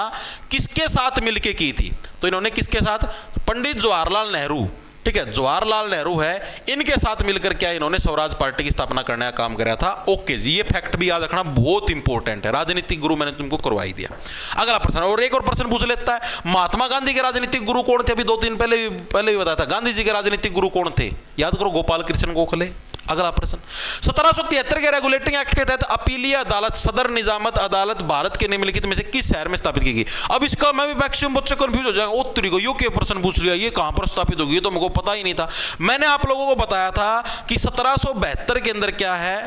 किसके साथ मिलकर की थी, तो इन्होंने किसके साथ, पंडित जवाहरलाल नेहरू, ठीक है, जवाहरलाल नेहरू है, इनके साथ मिलकर क्या इन्होंने स्वराज पार्टी की स्थापना करने का काम कराया था। ओके जी, ये फैक्ट भी याद रखना बहुत इंपॉर्टेंट है, राजनीतिक गुरु मैंने तुमको करवाई दिया। अगला प्रश्न, और एक और प्रश्न पूछ लेता है, महात्मा गांधी के राजनीतिक गुरु कौन थे, अभी 2-3 पहले भी बताया था। गांधी जी के राजनीतिक गुरु कौन थे, याद करो, गोपाल कृष्ण गोखले। अगला प्रश्न, 1773 के रेगुलेटिंग एक्ट के तहत अपीलीय अदालत सदर निजामत अदालत भारत के निम्नलिखित में से किस शहर में स्थापित की गई। अब इसका मैं भी मैक्सिमम बच्चे कंफ्यूज हो जाएंगे, उत्तरी को यो के प्रश्न पूछ लिया, ये कहां पर स्थापित होगी, ये तो मुझे पता ही नहीं था। मैंने आप लोगों को बताया था कि 1772 के अंदर क्या है,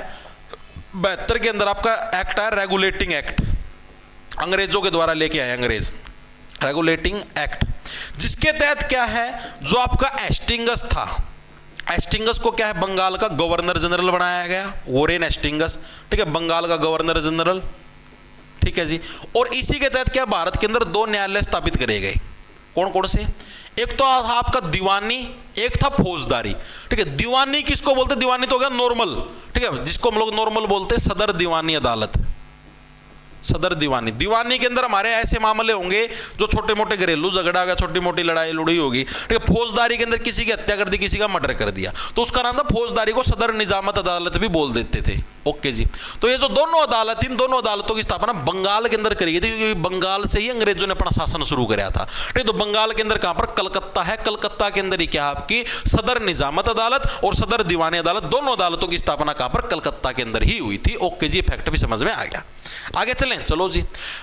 72 के अंदर आपका एक्ट है रेगुलेटिंग एक्ट, अंग्रेजों के द्वारा लेके आए, अंग्रेज, रेगुलेटिंग एक्ट, जिसके तहत क्या है, जो आपका एस्टिंगस था, एस्टिंगस को क्या है, बंगाल का गवर्नर जनरल बनाया गया, वोरेन एस्टिंगस, ठीक है, बंगाल का गवर्नर जनरल, ठीक है जी। और इसी के तहत क्या, भारत के अंदर 2 न्यायालय स्थापित करे गए। कौन कौन से? एक तो था आपका दीवानी, एक था फौजदारी, ठीक है। दीवानी किसको बोलते? दीवानी तो हो गया नॉर्मल, ठीक है, जिसको हम लोग नॉर्मल बोलते हैं, सदर दीवानी अदालत, सदर दीवानी। दीवानी के अंदर हमारे ऐसे मामले होंगे जो छोटे मोटे घरेलू झगड़ा हो गया, छोटी मोटी लड़ाई लुड़ी होगी, ठीक है। फौजदारी के अंदर किसी की हत्या कर दी, किसी का मर्डर कर दिया, तो उसका नाम था फौजदारी, को सदर निजामत अदालत भी बोल देते थे। ओके जी। तो ये जो दोनों अदालत, इन दोनों अदालतों की स्थापना बंगाल के अंदर करी गई थी, क्योंकि बंगाल से ही अंग्रेजों ने अपना शासन शुरू कराया था, ठीक है। तो बंगाल के अंदर कहां पर? कलकत्ता है, कलकत्ता के अंदर ही क्या आपकी सदर निजामत अदालत और सदर दीवानी अदालत, दोनों अदालतों की स्थापना कहां पर? कलकत्ता के अंदर ही हुई थी। ओके जी, फैक्ट भी समझ में आ गया। आगे चलें, चलो जी।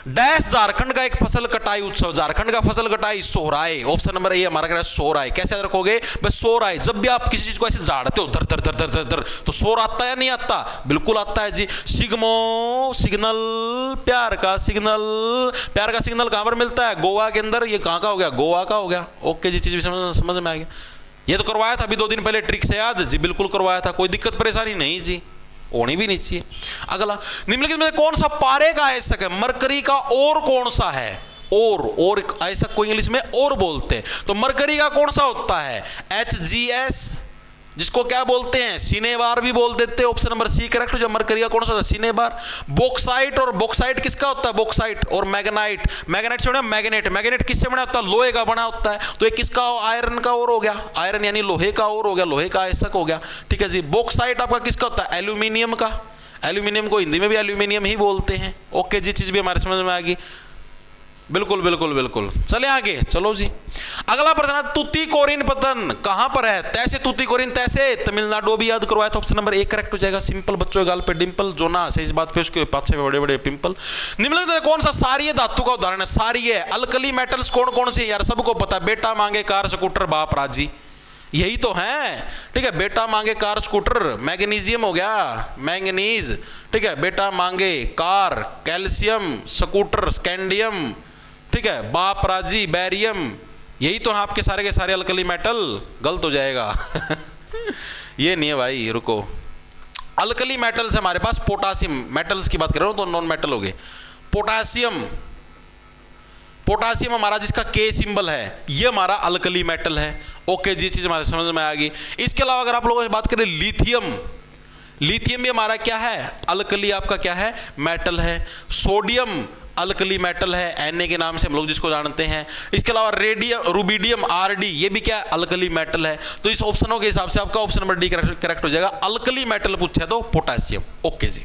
डैश झारखंड का एक फसल कटाई उत्सव, झारखंड का फसल कटाई सोहराय, ऑप्शन नंबर ए हमारा क्या है, सोहराय। कैसे याद रखोगे भाई? सोहराय, जब भी आप किसी चीज को ऐसे झाड़ते हो धर धर धर धर धर धर, तो शोर आता है या नहीं आता? बिल्कुल आता है जी। सिग्मो, सिग्नल, प्यार का सिग्नल, प्यार का सिग्नल कहां पर मिलता है? गोवा के अंदर। ये कहां का हो गया? गोवा का हो गया। ओके जी, चीज भी समझ में आ गया। ये तो करवाया था अभी 2 दिन पहले, ट्रिक से याद जी, बिल्कुल करवाया था, कोई दिक्कत परेशानी नहीं जी, होनी भी नहीं चाहिए। अगला, निम्नलिखित में कौन सा पारे का आयस्क है? मरकरी का और कौन सा है? और आयस्क को इंग्लिश में और बोलते हैं, तो मरकरी का कौन सा होता है? HGS, जिसको क्या बोलते हैं? सिनेबार भी बोल देते हैं। Option number C correct. जो मरकरी का कौन सा होता है? सिनेबार। बॉक्साइट, और बॉक्साइट किसका होता है? बॉक्साइट। और मैग्नाइट, मैग्नेट से बना मैग्नेट, मैग्नेट किससे बना होता है? लोहे का बना होता है। तो ये किसका? आयरन का और हो गया, आयरन यानी लोहे का और हो गया, लोहे का आयस्क हो गया, ठीक है जी। बॉक्साइट आपका किसका होता है? एल्यूमिनियम का। एल्यूमिनियम को हिंदी में भी एल्यूमिनियम ही बोलते हैं। ओके जी, चीज भी हमारे समझ में आ गई। बिल्कुल बिल्कुल बिल्कुल। चले आगे, चलो जी। अगला प्रश्न है, तुतीकोरिन पतन कहां पर है? तैसे तुतीकोरिन, तैसे तमिलनाडु भी याद करवाया था। ऑप्शन नंबर ए करेक्ट हो जाएगा। सिंपल, बच्चों के गाल पे डिंपल, जो ना सही इस बात पे उसके पाछे बड़े बड़े पिंपल। निम्नलिखित में कौन सा सारीय धातु का उदाहरण है? सारीय, अल्कली मेटल्स कौन कौन से? यार सबको पता है, बेटा मांगे कार स्कूटर बाप राजी, यही तो है, ठीक है। बेटा मांगे कार स्कूटर, मैग्नीशियम हो गया, मैंगनीज, ठीक है। बेटा मांगे कार, कैल्शियम, स्कूटर, स्कैंडियम, ठीक है। बाप राजी, बैरियम, यही तो है आपके सारे के सारे अल्कली मेटल। गलत हो जाएगा ये नहीं है भाई, रुको। अल्कली मेटल्स हमारे पास पोटासियम, मेटल्स की बात कर रहा हूं तो नॉन मेटल हो गए। पोटासियम, पोटासियम हमारा जिसका के सिंबल है, ये हमारा अल्कली मेटल है। ओके जी, चीज हमारे समझ में आ गई। इसके अलावा अगर आप लोगों से बात करें लिथियम, लिथियम भी हमारा क्या है? अल्कली आपका क्या है? मेटल है। सोडियम अल्कली मेटल है, Na के नाम से हम लोग जिसको जानते हैं। इसके अलावा रेडियम, रुबिडियम, Rd, ये भी क्या है? अल्कली मेटल है। तो इस ऑप्शनों के हिसाब से आपका ऑप्शन नंबर डी करेक्ट हो जाएगा। अल्कली मेटल पूछा तो पोटेशियम। ओके जी,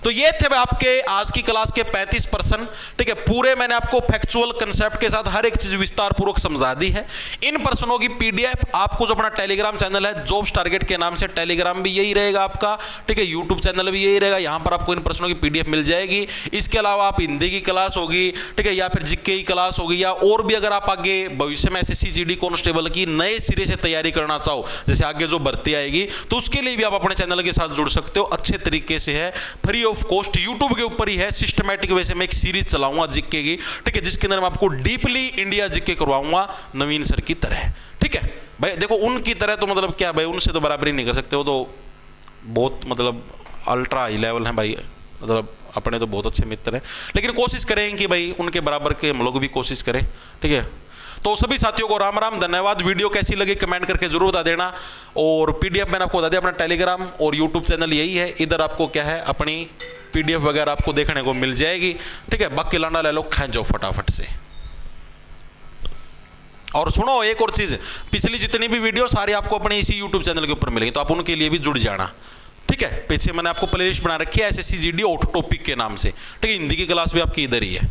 तो ये थे आपके आज की क्लास के 35%, ठीक है। पूरे मैंने आपको फैक्चुअल कंसेप्ट के साथ हर एक चीज विस्तार पूर्वक समझा दी है। इन प्रश्नों की PDF आपको जो अपना टेलीग्राम चैनल है जॉब्स टारगेट के नाम से, टेलीग्राम भी यही रहेगा आपका, ठीक है। यूट्यूब चैनल भी यही रहेगा, यहां पर आपको इन प्रश्नों की PDF मिल जाएगी। इसके अलावा आप हिंदी की क्लास होगी, ठीक है, या फिर जीके की क्लास होगी, या और भी अगर आप आगे भविष्य में SSC GD कांस्टेबल की नए सिरे से तैयारी करना चाहो, जैसे आगे जो भर्ती आएगी, तो उसके लिए भी आप अपने चैनल के साथ जुड़ सकते हो। अच्छे तरीके से है, फ्री ऑफ कॉस्ट, यूट्यूब के ऊपर ही है। सिस्टमैटिक वैसे मैं एक सीरीज चलाऊंगा जीके की, ठीक है, जिसके अंदर मैं आपको डीपली इंडिया जीके करवाऊंगा नवीन सर की तरह, ठीक है भाई। देखो उनकी तरह तो मतलब क्या भाई, उनसे तो बराबरी नहीं कर सकते, वो तो बहुत मतलब अल्ट्रा हाई लेवल है भाई, मतलब अपने तो बहुत अच्छे मित्र हैं, लेकिन कोशिश करें कि भाई उनके बराबर के हम लोग भी कोशिश करें, ठीक है। तो सभी साथियों को राम राम, धन्यवाद। वीडियो कैसी लगी कमेंट करके जरूर बता देना। और PDF मैंने आपको बता दिया, अपना टेलीग्राम और यूट्यूब चैनल यही है, इधर आपको क्या है अपनी PDF वगैरह आपको देखने को मिल जाएगी, ठीक है। बाकी लाना ले लो, खींचो फटाफट से। और सुनो एक और चीज, पिछली जितनी भी वीडियो सारी आपको अपने इसी यूट्यूब चैनल के ऊपर मिलेंगी, तो आप उनके लिए भी जुड़ जाना, ठीक है। पीछे मैंने आपको प्लेलिस्ट बना रखी है SSC GD ऑटो टॉपिक के नाम से, ठीक है। हिंदी की क्लास भी आपकी इधर ही है।